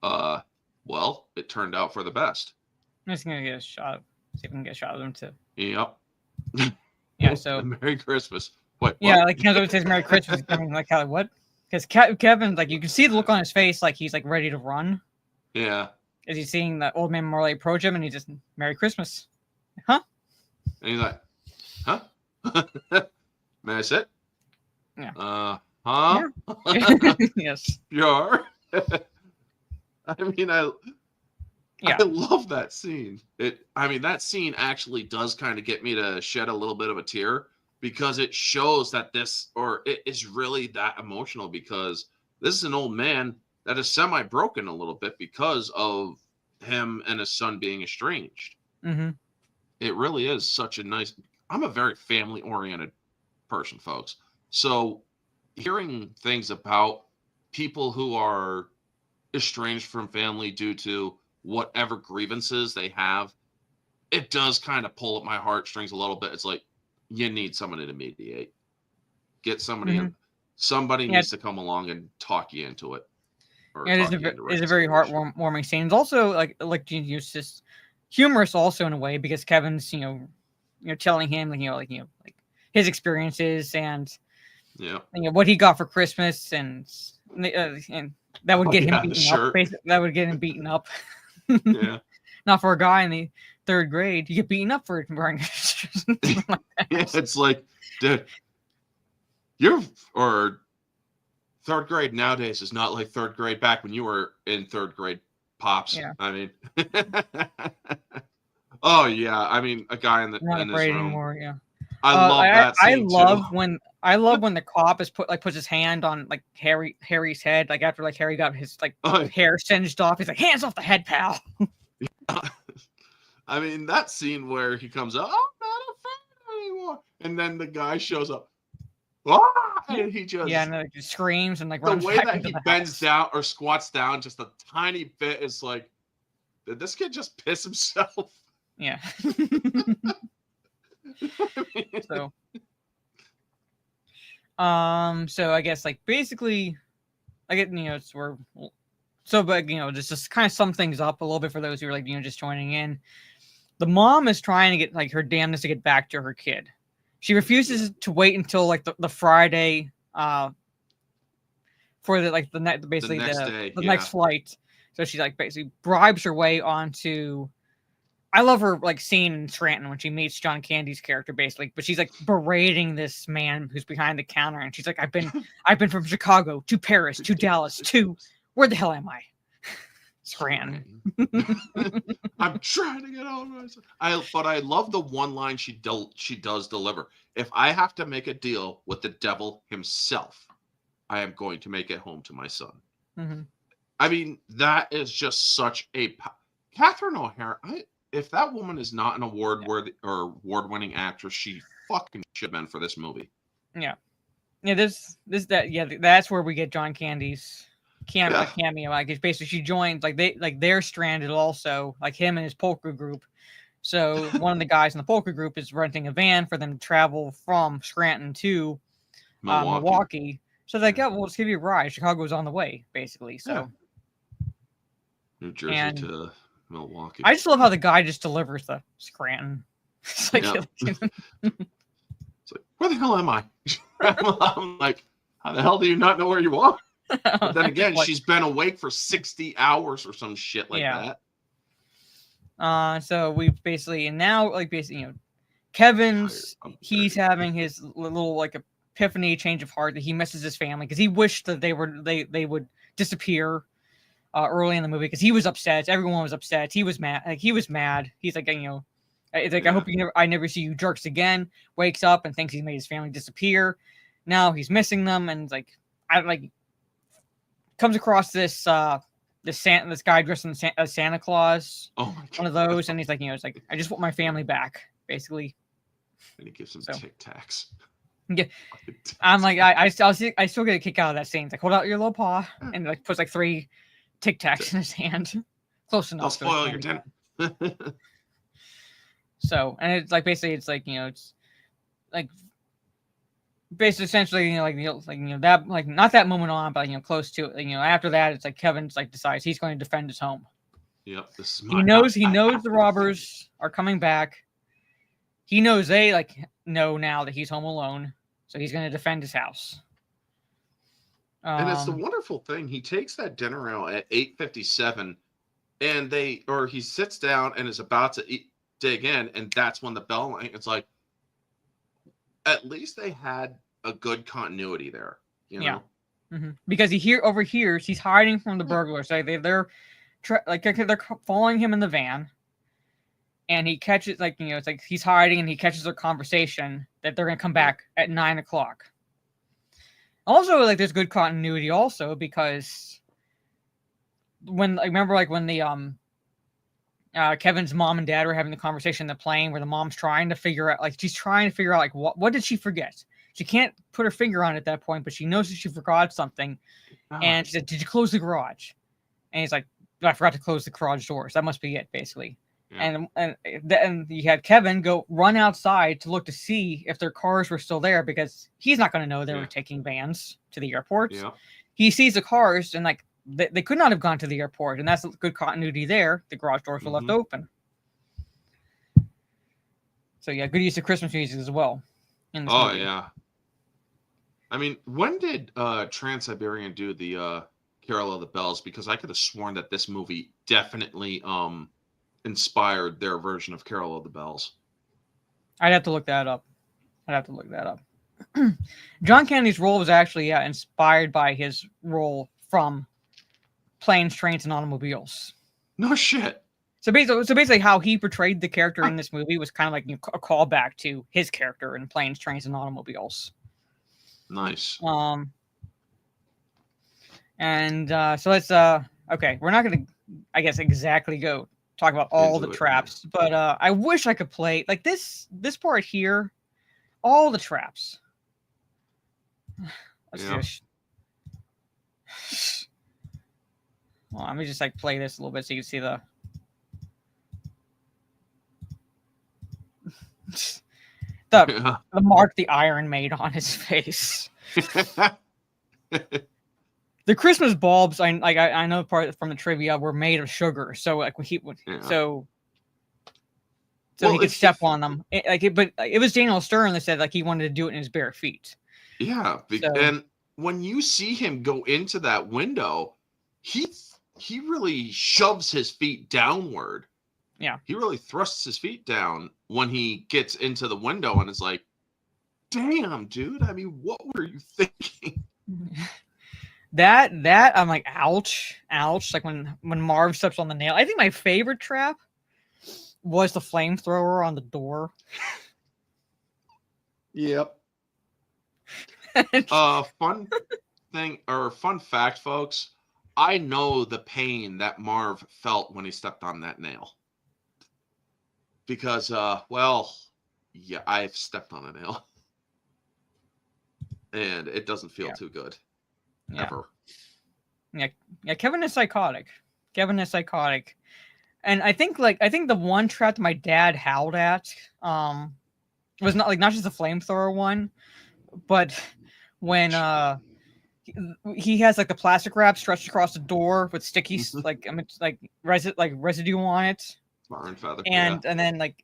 well, it turned out for the best. I'm just going to get a shot. See if we can get a shot of them too. Yep. Yeah, so. Merry Christmas. What? Yeah, like Kevin says Merry Christmas. I mean, like, how, what? Because Kevin, like, you can see the look on his face, like he's like ready to run. Yeah. As he's seeing the old man Morley approach him, and he just, Merry Christmas. Huh? And he's like, huh? May I sit? Yeah. Huh? Yeah. Yes. Sure. I mean, I love that scene. That scene actually does kind of get me to shed a little bit of a tear because it shows that it is really that emotional because this is an old man that is semi-broken a little bit because of him and his son being estranged. Mm-hmm. It really is such a nice. I'm a very family-oriented person, folks. So hearing things about people who are estranged from family due to whatever grievances they have, it does kind of pull at my heartstrings a little bit. It's like, you need somebody to mediate. Get somebody in. Somebody needs to come along and talk you into it. It is a very heartwarming scene. It's also like it's just humorous also in a way because Kevin's telling him like his experiences and what he got for Christmas and that would get him beaten up. That would get him beaten up. Yeah. Not for a guy in the 3rd grade. You get beaten up for wearing like that. Yeah, it's like, dude, 3rd grade nowadays is not like 3rd grade back when you were in 3rd grade, Pops. Yeah. I mean, oh yeah. I mean, a guy in this room. Anymore, yeah. I love that scene I love when the cop puts his hand on like Harry's head, like after like Harry got his hair singed off. He's like, hands off the head, pal. I mean, that scene where he comes up, I'm not afraid anymore, and then the guy shows up. And he just and he screams and like the runs way back that into he the bends house. down or squats down just a tiny bit is like, did this kid just piss himself? Yeah. So I guess like basically I get just kind of sum things up a little bit for those who are like just joining in. The mom is trying to get like her damnedest to get back to her kid. She refuses to wait until like the Friday for the next flight. So she like basically bribes her way onto. I love her like scene in Scranton when she meets John Candy's character basically, but she's like berating this man who's behind the counter, and she's like, I've been from Chicago to Paris to Dallas to where the hell am I? Scranton. I'm trying to get out of myself. But I love the one line she does deliver. If I have to make a deal with the devil himself, I am going to make it home to my son. Mm-hmm. I mean, that is just such a Catherine O'Hara. If that woman is not an award-winning actress, she fucking should have been for this movie. Yeah. Yeah, that's where we get John Candy's cameo. Like, it's basically she joins, they're stranded also, like him and his polka group. So one of the guys in the polka group is renting a van for them to travel from Scranton to Milwaukee. So they're like, yeah, well, let's give you a ride. Chicago's on the way, basically. So New Jersey to Milwaukee. I just love how the guy just delivers the Scranton. It's like, it's like, where the hell am I? I'm like, how the hell do you not know where you are? But then again, she's been awake for 60 hours or some shit like that. So we've basically, and now, like, basically, you know, Kevin's, he's having his little, like, epiphany, change of heart, that he misses his family because he wished that they would disappear early in the movie because he was upset. Everyone was upset. He was mad. He's like, you know, it's like, I hope I never see you jerks again. Wakes up and thinks he's made his family disappear. Now he's missing them, and comes across this guy dressed as Santa Claus. Oh my God. One of those, and he's like, you know, it's like, I just want my family back, basically. And he gives him Tic Tacs. Yeah, I'm like, I still get a kick out of that scene. It's like, hold out your little paw, and like puts like 3 Tic Tacs in his hand. Close enough. I'll spoil your dinner. So, and it's like, basically, it's like, you know, it's like basically essentially, you know, that, like, not that moment on, but, you know, close to it. You know, after that, it's like Kevin's like decides he's going to defend his home. Yep. He knows the robbers are coming back. He knows they know now that he's home alone, so he's going to defend his house. And it's the wonderful thing. He takes that dinner out at 8:57, and he sits down and is about to dig in, and that's when the bell rang. It's like, at least they had a good continuity there, you know? Yeah. Because he overhears, he's hiding from the burglars. Like they're following him in the van, and he catches, like, you know, it's like he's hiding, and he catches their conversation that they're gonna come back at 9:00. Also, like, there's good continuity also because when the Kevin's mom and dad were having the conversation in the plane, where the mom's trying to figure out, like, what did she forget? She can't put her finger on it at that point, but she knows that she forgot something. And she said, "Did you close the garage?" And he's like, "I forgot to close the garage doors. That must be it, basically." Yeah. And you had Kevin run outside to look to see if their cars were still there, because he's not going to know they were taking vans to the airport. Yeah. He sees the cars, and like, they could not have gone to the airport, and that's good continuity there. The garage doors were left open. So yeah, good use of Christmas music as well. In this movie. Yeah. I mean, when did Trans-Siberian do the Carol of the Bells? Because I could have sworn that this movie definitely inspired their version of Carol of the Bells. I'd have to look that up. John Candy's role was actually inspired by his role from Planes, Trains, and Automobiles. No shit. So basically, how he portrayed the character in this movie was kind of like, you know, a callback to his character in Planes, Trains, and Automobiles. Nice. And so let's okay, we're not gonna, I guess, exactly go talk about all the traps, but I wish I could play like this part here, all the traps. Let's just, well, let me just like play this a little bit so you can see the mark the iron made on his face. The Christmas bulbs, I know part from the trivia, were made of sugar, so like he would, so he could step on them. But it was Daniel Stern that said like he wanted to do it in his bare feet. Yeah, and when you see him go into that window, he really shoves his feet downward. Yeah, he really thrusts his feet down when he gets into the window, and it's like, damn, dude. I mean, what were you thinking? That I'm like, ouch. Like when Marv steps on the nail. I think my favorite trap was the flamethrower on the door. Yep. Fun thing or fun fact, folks. I know the pain that Marv felt when he stepped on that nail. Because, well, yeah, I've stepped on a nail. And it doesn't feel too good. Yeah. Ever. Yeah, Kevin is psychotic. And I think the one trap that my dad howled at was not just the flamethrower one, but when he has like the plastic wrap stretched across the door with sticky residue on it. Tar and feather. And then like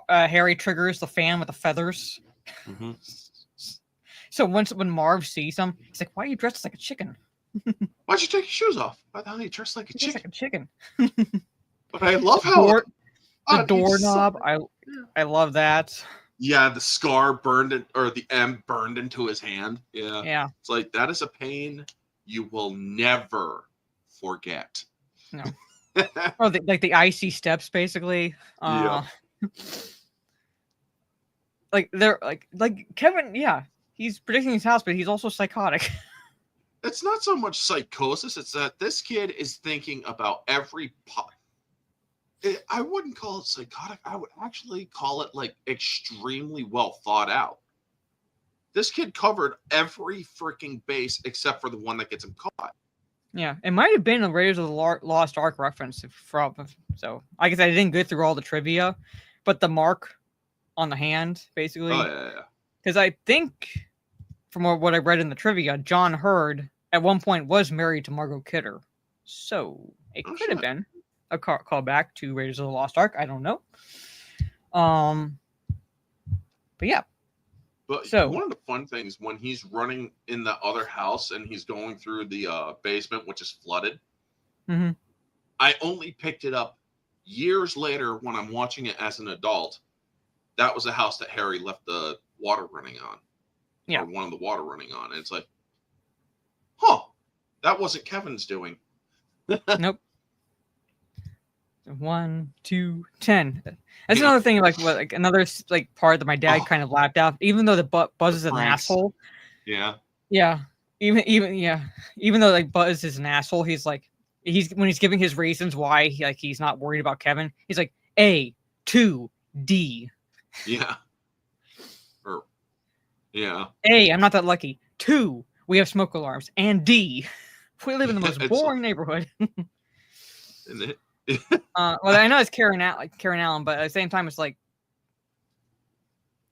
Harry triggers the fan with the feathers. Mm-hmm. So when Marv sees him, he's like, "Why are you dressed like a chicken? Why'd you take your shoes off? Why the hell are you dressed like a chicken?" Like a chicken. But I love how the doorknob. I love that. Yeah, the scar burned it, or the M burned into his hand. Yeah. Yeah. It's like, that is a pain you will never forget. No. Oh, the icy steps, basically. Yeah. Like they're like Kevin. Yeah, he's predicting his house, but he's also psychotic. It's not so much psychosis. It's that this kid is thinking about every I wouldn't call it psychotic. I would actually call it like extremely well thought out. This kid covered every freaking base except for the one that gets him caught. Yeah, it might have been a Raiders of the Lost Ark reference. So I guess I didn't go through all the trivia, but the mark on the hand, basically. Oh, yeah. Because I think, from what I read in the trivia, John Hurd at one point was married to Margot Kidder. So it could have been a call back to Raiders of the Lost Ark. I don't know. But yeah. But so one of the fun things when he's running in the other house and he's going through the basement, which is flooded, mm-hmm. I only picked it up years later when I'm watching it as an adult. That was a house that Harry left the water running on. Yeah. Or one of the water running on. And it's like, huh, that wasn't Kevin's doing. Nope. 1, 2, 10. That's another thing, another part that my dad kind of laughed out. Even though the Buzz is an asshole. Yeah. Yeah. Even though Buzz is an asshole, he's when he's giving his reasons why he's not worried about Kevin. He's like A, 2, D. Yeah. Yeah. A, I'm not that lucky. 2, we have smoke alarms, and D, we live in the most boring neighborhood. Well, I know it's Karen Allen, but at the same time, it's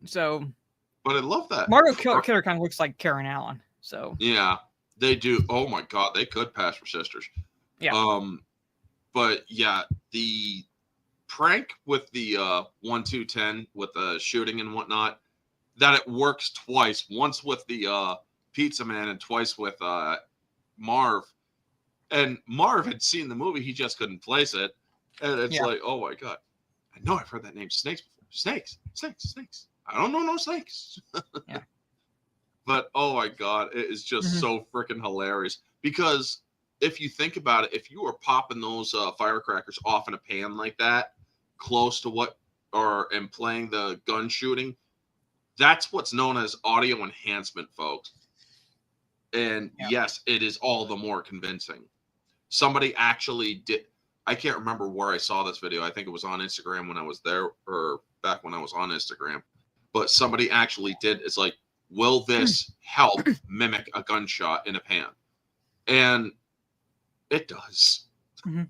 so. But I love that Margot Kidder kind of looks like Karen Allen. So yeah, they do. Oh my God, they could pass for sisters. Yeah. But yeah, the prank with the 1, 2, 10 with the shooting and whatnot, that it works twice. Once with the pizza man and twice with Marv. And Marv had seen the movie, he just couldn't place it. And it's like, oh my God, I know I've heard that name Snakes before. Snakes. I don't know no snakes. Yeah. But oh my God, it is just so freaking hilarious. Because if you think about it, if you were popping those firecrackers off in a pan like that, close to and playing the gun shooting, that's what's known as audio enhancement, folks. And yes, it is all the more convincing. Somebody actually did. I can't remember where I saw this video. I think it was on Instagram when I was there, or back when I was on Instagram. But somebody actually did. It's like, will this help mimic a gunshot in a pan? And it does. Mm-hmm.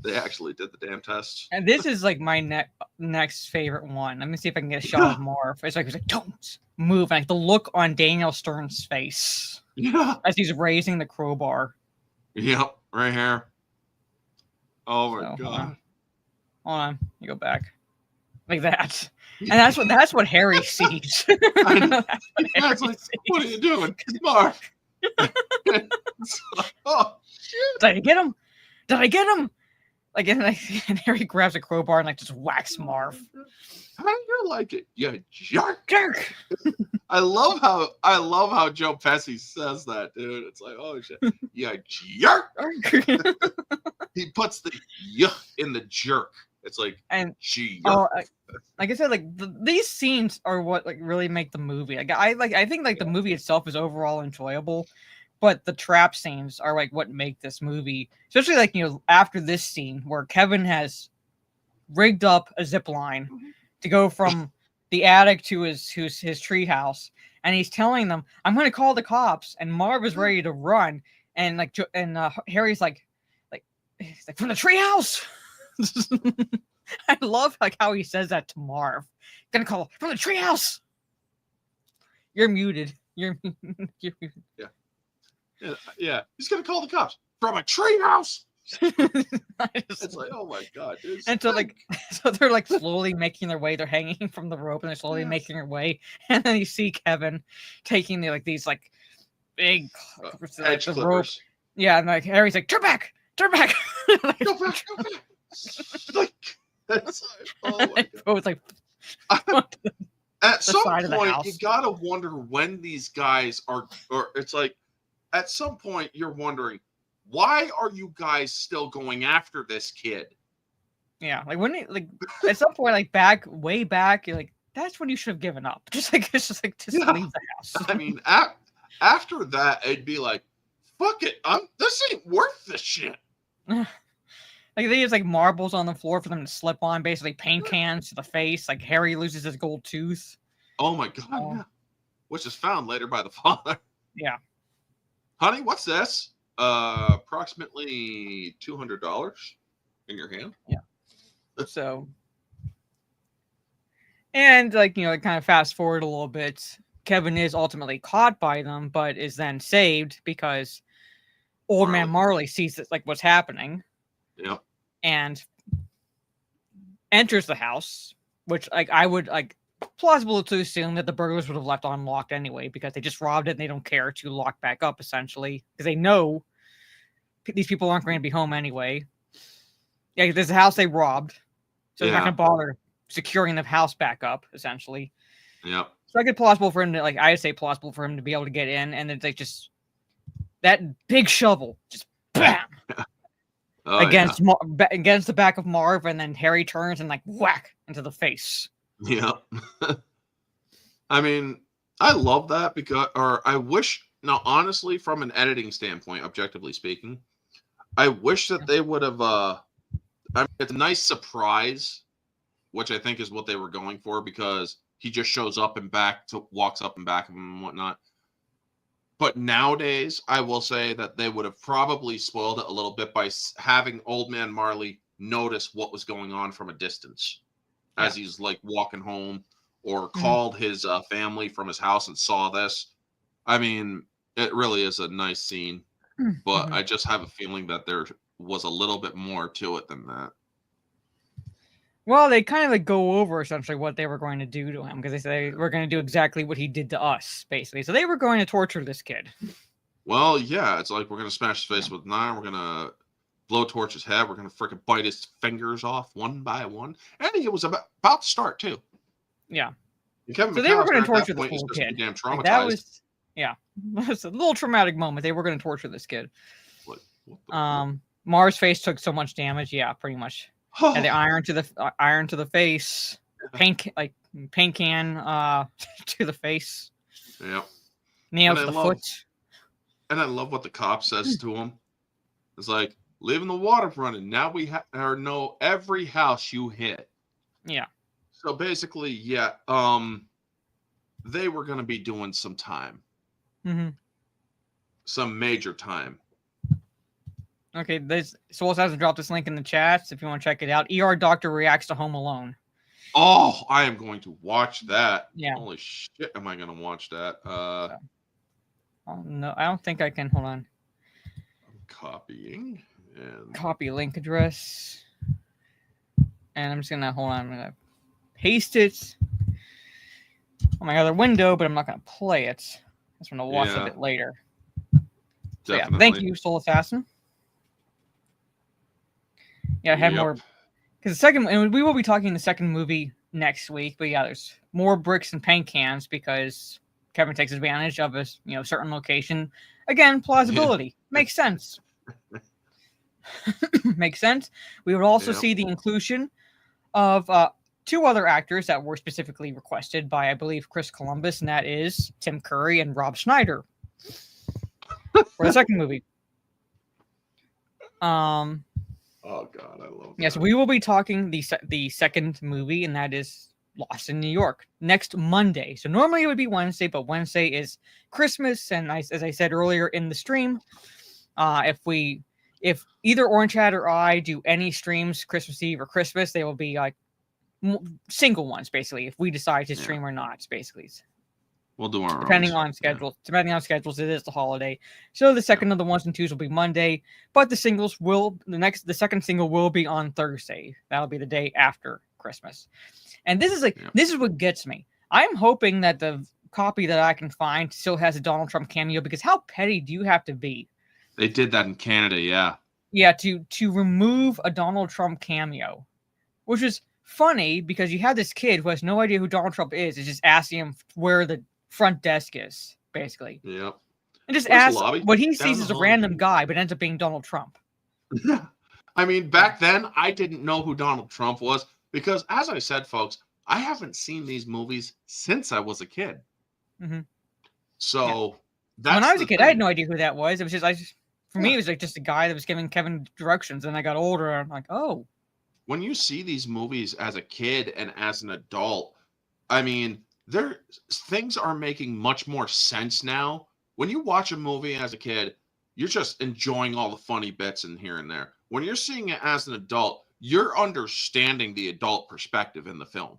They actually did the damn test. And this is my next favorite one. Let me see if I can get a shot of Marv. It's like, don't move. And the look on Daniel Stern's face. Yeah. As he's raising the crowbar. Yep, right here. Oh my God. Hold on. You go back. Like that. And that's what Harry sees. What are you doing? Marv. Oh shit. Did I get him? And Harry grabs a crowbar and just whacks Marv. How do you like it? You jerk. I love how Joe Pesci says that, dude. It's like, oh shit. Yeah, jerk. He puts the in the jerk. It's like, and jerk. Like I said, these scenes are what really make the movie. I think the movie itself is overall enjoyable, but the trap scenes are like what make this movie, especially like, after this scene where Kevin has rigged up a zip line to go from the attic to his tree house, and he's telling them, "I'm going to call the cops," and Marv is ready to run, and Harry's like he's like, "From the tree house." I love like how he says that to Marv. "Gonna call from the tree house." You're muted. You're muted. Yeah. He's gonna call the cops from a treehouse. It's like, oh my god, dude. And so so they're like slowly making their way. They're hanging from the rope and they're slowly making their way. And then you see Kevin taking these big edge the clippers. rope. Yeah, and like Harry's like, turn back. Go back. Like, that's like, oh my god. It was like At some side of the point, house. you gotta wonder when these guys are, or it's like, at some point, you're wondering, why are you guys still going after this kid? Yeah, like when at some point, way back, you're like, that's when you should have given up. Just leave the house. I mean, after that, it'd be like, fuck it, this ain't worth the shit. Like they use marbles on the floor for them to slip on, basically paint cans to the face. Like Harry loses his gold tooth. Oh my god, yeah. Which is found later by the father. Yeah. Honey, what's this? Approximately $200 in your hand. Yeah. So, and kind of fast forward a little bit. Kevin is ultimately caught by them, but is then saved because Old Man Marley sees what's happening. Yep. And enters the house, which I would plausible to assume that the burglars would have left unlocked anyway because they just robbed it and they don't care to lock back up essentially because they know these people aren't going to be home anyway. Yeah, there's a house they robbed, so they're not going to bother securing the house back up essentially. Yep. So plausible for him to I'd say plausible for him to be able to get in, and then just that big shovel just bam. Against the back of Marv, and then Harry turns and whack into the face. Yeah. I mean, I love that I wish, now honestly, from an editing standpoint, objectively speaking, I wish that they would have, it's a nice surprise, which I think is what they were going for, because he just shows up and walks up and back of him and whatnot. But nowadays, I will say that they would have probably spoiled it a little bit by having Old Man Marley notice what was going on from a distance as he's walking home, or called his family from his house and saw this. I mean, it really is a nice scene, but I just have a feeling that there was a little bit more to it than that. Well, they kind of go over essentially what they were going to do to him, because they say they were going to do exactly what he did to us, basically. So they were going to torture this kid. Well, yeah, it's like we're going to smash his face with a knife. We're going to blowtorch his head. We're going to freaking bite his fingers off one by one. And it was about to start, too. Yeah. So they were going to torture this little kid. Damn traumatized. That was, that's a little traumatic moment. They were going to torture this kid. Mars' face took so much damage. Yeah, pretty much. And the iron to the face, paint can to the face. Yeah. Nails to the foot. And I love what the cop says to him. It's like, leaving the water running. Now we know every house you hit. Yeah. So basically, they were going to be doing some time. Mm-hmm. Some major time. Okay, Souls hasn't dropped this link in the chats if you want to check it out. ER Doctor reacts to Home Alone. Oh, I am going to watch that. Yeah. Holy shit, am I going to watch that? Oh, no, I don't think I can. Hold on. Copying. And copy link address. And I'm just going to, hold on, I'm going to paste it on my other window, but I'm not going to play it. I'm just going to watch it a bit later. So, yeah, thank you, Soul Assassin. Yeah, I have more, because the second, and we will be talking the second movie next week. But yeah, there's more bricks and paint cans because Kevin takes advantage of a certain location. Again, plausibility makes sense. Makes sense. We would also see the inclusion of two other actors that were specifically requested by, I believe, Chris Columbus, and that is Tim Curry and Rob Schneider. for the second movie. Oh God, I love that. Yes, we will be talking the second movie, and that is Lost in New York next Monday. So normally it would be Wednesday, but Wednesday is Christmas, and as I said earlier in the stream, if either Orange Hat or I do any streams Christmas Eve or Christmas, they will be like single ones basically. If we decide to stream or not, basically. We'll do our depending own. on schedules. Yeah. Depending on schedules, it is the holiday. So the second of the 1s and 2s will be Monday, but the singles will the second single will be on Thursday. That'll be the day after Christmas. And this is this is what gets me. I'm hoping that the copy that I can find still has a Donald Trump cameo, because how petty do you have to be? They did that in Canada, yeah. Yeah, to remove a Donald Trump cameo, which is funny because you have this kid who has no idea who Donald Trump is just asking him where the front desk is, basically. Yep. And just ask what he sees as a random guy, but ends up being Donald Trump. I mean, back then, I didn't know who Donald Trump was because, as I said, folks, I haven't seen these movies since I was a kid. Mm-hmm. So, when I was a kid, I had no idea who that was. It was just, for me, it was like just a guy that was giving Kevin directions. And I got older, and I'm like, oh. When you see these movies as a kid and as an adult, I mean, things are making much more sense now. When you watch a movie as a kid, you're just enjoying all the funny bits and here and there. When you're seeing it as an adult, you're understanding the adult perspective in the film.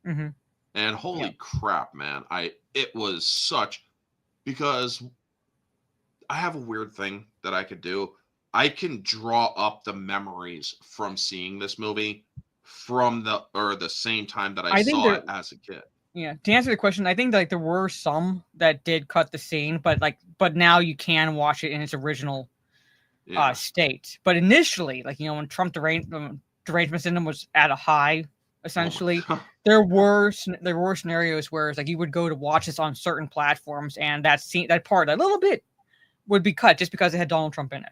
Mm-hmm. And holy crap, man. It was such, because I have a weird thing that I could do. I can draw up the memories from seeing this movie from the same time that I saw it as a kid. Yeah, to answer the question, I think there were some that did cut the scene, but now you can watch it in its original state. But initially, when Trump derangement syndrome was at a high, essentially, there were scenarios where it's like you would go to watch this on certain platforms, and that little bit would be cut just because it had Donald Trump in it.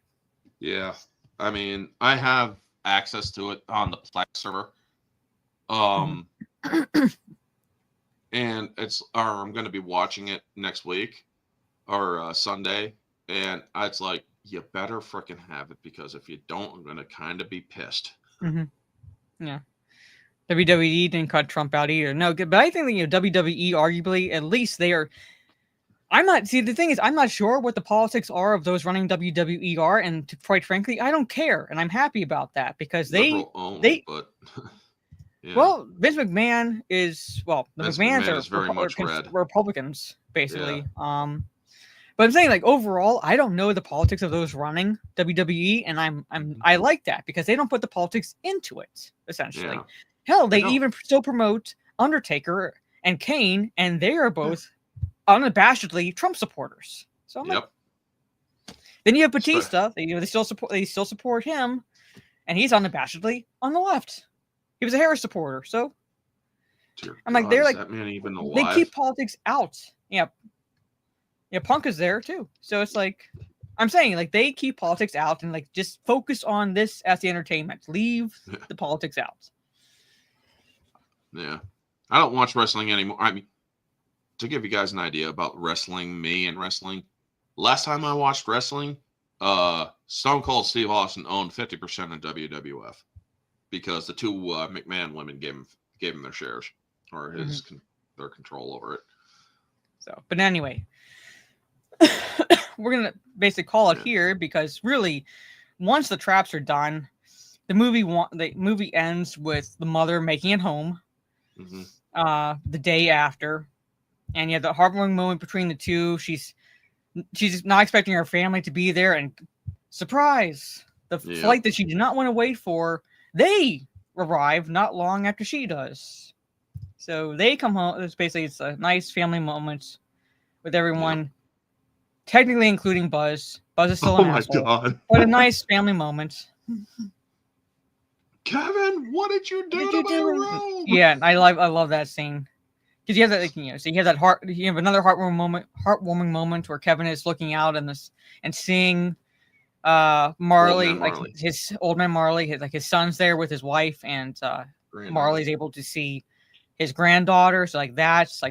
Yeah, I mean, I have access to it on the Plex server. And I'm going to be watching it next week or Sunday. And it's like, you better freaking have it, because if you don't, I'm going to kind of be pissed. Mm-hmm. Yeah. WWE didn't cut Trump out either. No, but I think WWE, arguably, at least they are. The thing is, I'm not sure what the politics are of those running WWE are. And quite frankly, I don't care. And I'm happy about that, because yeah. Well, Vince McMahon is Vince McMahons is very much red. Republicans, basically. Yeah. But I'm saying, overall, I don't know the politics of those running WWE, and I like that, because they don't put the politics into it, essentially. Yeah. Hell, they even still promote Undertaker and Kane, and they are both unabashedly Trump supporters. So I'm like, then you have Batista. They still support him, and he's unabashedly on the left. He was a Harris supporter, so I'm like, they're like, that man even alive? They keep politics out. Yeah, Punk is there too. So it's like, I'm saying, they keep politics out and just focus on this as the entertainment. Leave the politics out. Yeah, I don't watch wrestling anymore. I mean, to give you guys an idea about wrestling, last time I watched wrestling, Stone Cold Steve Austin owned 50% of WWF. Because the two McMahon women gave him their shares, or their control over it. So, but anyway, we're gonna basically call it here, because really, once the traps are done, the movie ends with the mother making it home. Mm-hmm. The day after, and the heartwarming moment between the two. She's not expecting her family to be there, and surprise, the flight that she did not want to wait for. They arrive not long after she does. So they come home. It's a nice family moment with everyone, technically including Buzz. Buzz is still an asshole. God. But a nice family moment. Kevin, what did you do to my robe? Yeah, I love that scene. Because you have that, so you have another heartwarming moment where Kevin is looking out and seeing Marley, his old man Marley, his son's there with his wife, and Marley's able to see his granddaughter. So that's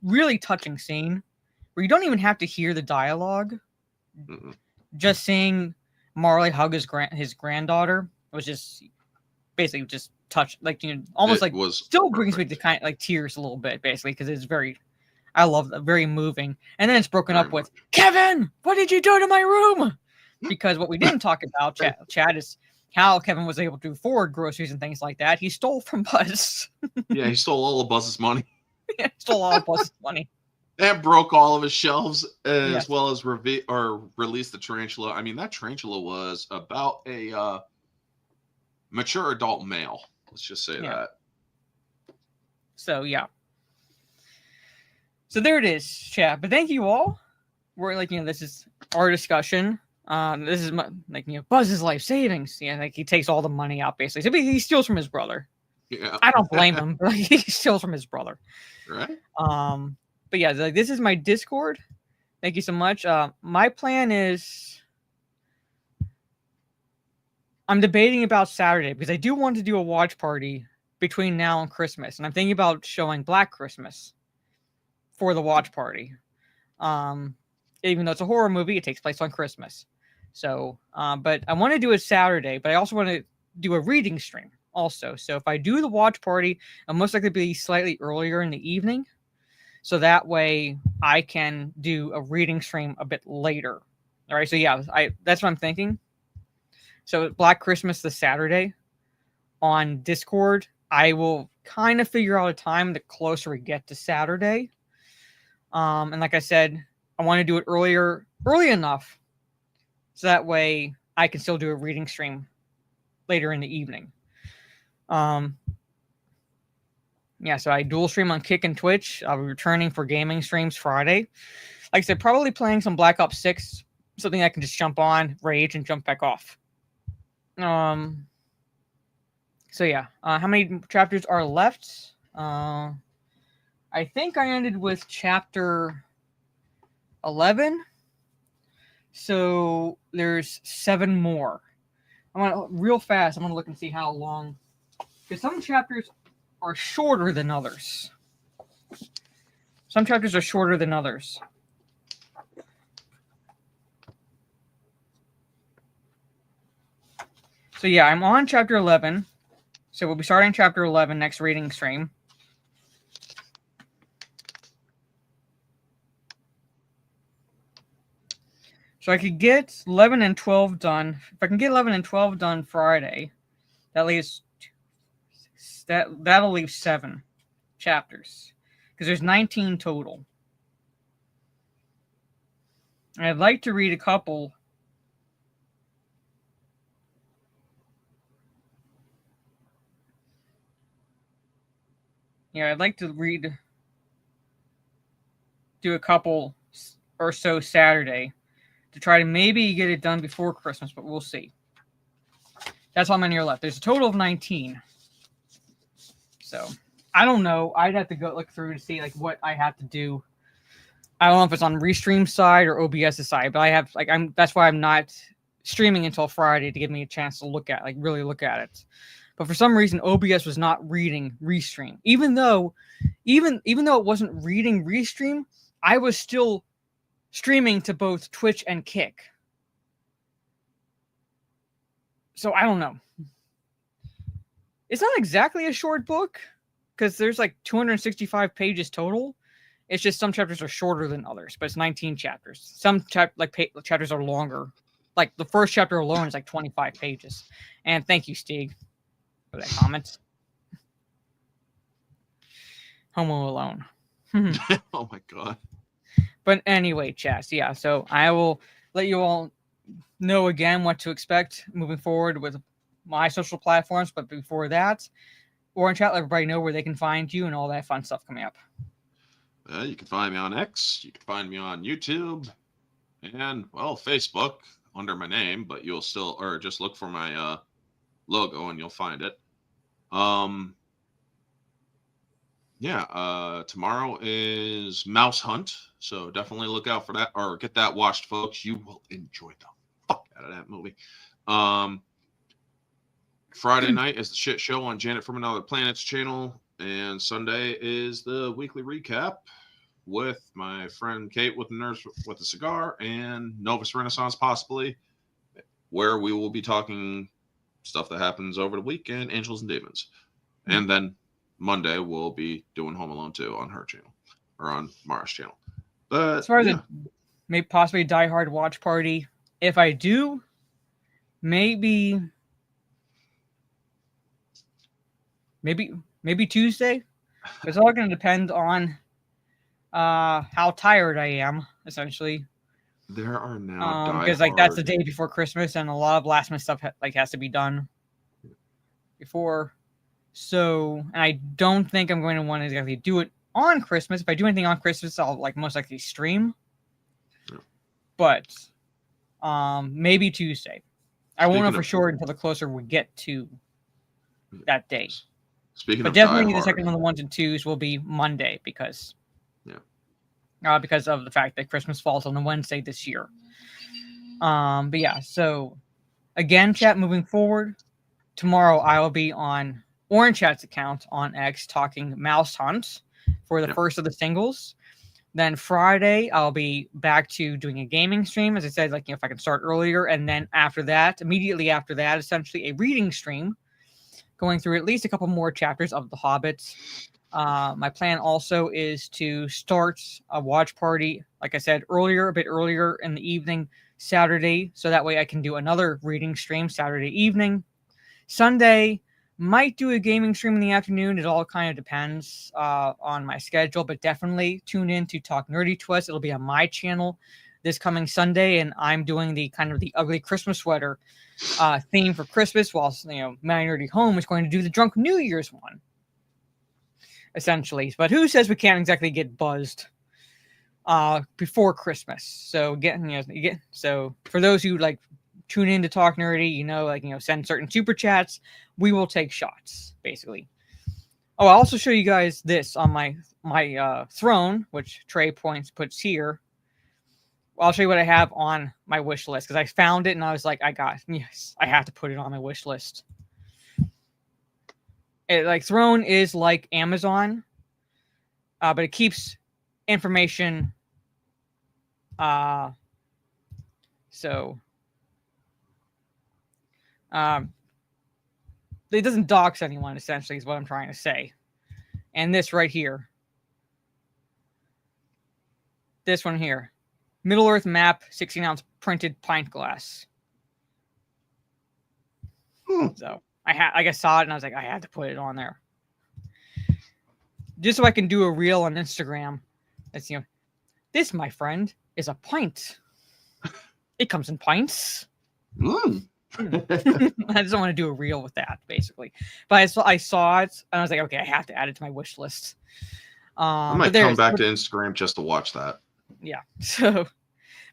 really touching scene where you don't even have to hear the dialogue, just seeing Marley hug his granddaughter was just basically just touch, like, you know, almost It like was still brings me perfect. to kind of like tears a little bit, basically, because it's very, I love that, very moving. And then it's broken Very up with, much. Kevin, what did you do to my room? Because what we didn't talk about, Chad, is how Kevin was able to afford groceries and things like that. He stole from Buzz. Yeah, he stole all of Buzz's money He stole all of Buzz's money. and broke all of his shelves, as Yes. well as released the tarantula. I mean, that tarantula was about a mature adult male. Let's just say Yeah. that. So yeah. So there it is, chat. But thank you all. We're like, you know, this is our discussion. This is my, like, you know, Buzz's life savings. Yeah, like he takes all the money out basically. So he steals from his brother. Yeah. I don't blame him, but he steals from his brother. Right? But yeah, like, this is my Discord. Thank you so much. My plan is I'm debating about Saturday because I do want to do a watch party between now and Christmas, and I'm thinking about showing Black Christmas for the watch party. Even though it's a horror movie, it takes place on Christmas. So, but I want to do it Saturday, but I also want to do a reading stream also. So if I do the watch party, I'll most likely be slightly earlier in the evening. So that way I can do a reading stream a bit later. All right. So yeah, that's what I'm thinking. So Black Christmas this Saturday on Discord. I will kind of figure out a time the closer we get to Saturday. And like I said, I want to do it early enough, so that way I can still do a reading stream later in the evening. Yeah, so I dual stream on Kick and Twitch. I'll be returning for gaming streams Friday. Like I said, probably playing some Black Ops 6, something I can just jump on, rage, and jump back off. So yeah, how many chapters are left? I think I ended with chapter 11. So there's 7 more. I'm gonna real fast. I'm gonna look and see how long, because some chapters are shorter than others. Some chapters are shorter than others. So yeah, I'm on chapter 11. So we'll be starting chapter 11 next reading stream. So I could get 11 and 12 done. If I can get 11 and 12 done Friday, that'll leave 7 chapters, because there's 19 total. And I'd like to read a couple. Yeah, I'd like to do a couple or so Saturday to try to maybe get it done before Christmas, but we'll see. That's how many are left. There's a total of 19. So I don't know. I'd have to go look through to see like what I have to do. I don't know if it's on Restream side or OBS's side, but I have that's why I'm not streaming until Friday, to give me a chance to really look at it. But for some reason, OBS was not reading Restream. Even though it wasn't reading Restream, I was still streaming to both Twitch and Kick. So I don't know. It's not exactly a short book, because there's like 265 pages total. It's just some chapters are shorter than others, but it's 19 chapters. Some chapters are longer. Like the first chapter alone is like 25 pages. And thank you, Steve, for that comment. Homo Alone. Oh my god. But anyway, chat. Yeah, so I will let you all know again what to expect moving forward with my social platforms. But before that, Orange Chat, let everybody know where they can find you and all that fun stuff coming up. You can find me on X. You can find me on YouTube, and well, Facebook under my name. But you'll still, or just look for my logo and you'll find it. Yeah, tomorrow is Mouse Hunt, so definitely look out for that, or get that watched, folks. You will enjoy the fuck out of that movie. Friday night is the shit show on Janet from Another Planet's channel, and Sunday is the weekly recap with my friend Kate with the Nurse with the Cigar and Novus Renaissance, possibly, where we will be talking stuff that happens over the weekend, Angels and Demons. And then Monday we'll be doing Home Alone 2 on her channel or on Mara's channel. But as far as maybe possibly a Die Hard watch party, if I do, maybe Tuesday. It's all going to depend on how tired I am, essentially. There are now because like that's the day before Christmas, and a lot of last minute stuff has to be done before. So, and I don't think I'm going to want to exactly do it on Christmas. If I do anything on Christmas, I'll like most likely stream. Yeah. But maybe Tuesday. I won't know for sure until the closer we get to that day. But definitely the second one, the 1s and 2s will be Monday because of the fact that Christmas falls on a Wednesday this year. But yeah, so again, chat, moving forward, tomorrow I will be on Orange Chat's account on X talking Mouse Hunt for the first of the singles. Then Friday I'll be back to doing a gaming stream, as I said, like, if I can start earlier, and then after that, immediately after that, essentially a reading stream, going through at least a couple more chapters of The Hobbit. My plan also is to start a watch party, like I said earlier, a bit earlier in the evening, Saturday, so that way I can do another reading stream Saturday evening. Sunday, might do a gaming stream in the afternoon. It all kind of depends on my schedule, but definitely tune in to Talk Nerdy to Us. It'll be on my channel this coming Sunday, and I'm doing the kind of the ugly Christmas sweater theme for Christmas, whilst My Nerdy Home is going to do the Drunk New Year's one, essentially. But who says we can't exactly get buzzed before Christmas? So so for those who like tune in to Talk Nerdy, send certain super chats, we will take shots, basically. Oh, I'll also show you guys this on my throne, which Trey puts here. I'll show you what I have on my wish list, because I found it and I was like, I have to put it on my wish list. Throne is like Amazon, but it keeps information. It doesn't dox anyone, essentially, is what I'm trying to say. And this right here. This one here. Middle Earth map, 16-ounce printed pint glass. So I saw it and I was like, I had to put it on there. Just so I can do a reel on Instagram. That's, this, my friend, is a pint. It comes in pints. I just don't want to do a reel with that, basically. But I saw it and I was like, okay, I have to add it to my wish list. I might come back to Instagram just to watch that. Yeah. So,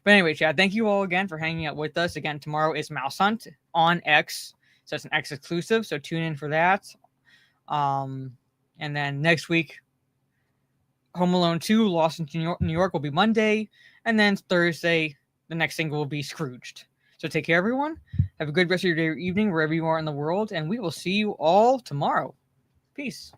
but anyway, Chad, thank you all again for hanging out with us. Again, tomorrow is Mouse Hunt on X, so it's an X exclusive. So tune in for that. And then next week, Home Alone 2, Lost in New York will be Monday, and then Thursday, the next single will be Scrooged. So take care, everyone. Have a good rest of your day or evening, wherever you are in the world, and we will see you all tomorrow. Peace.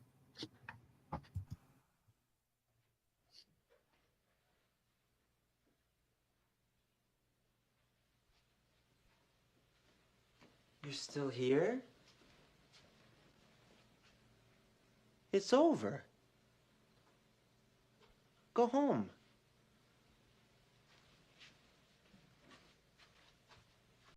You're still here? It's over. Go home.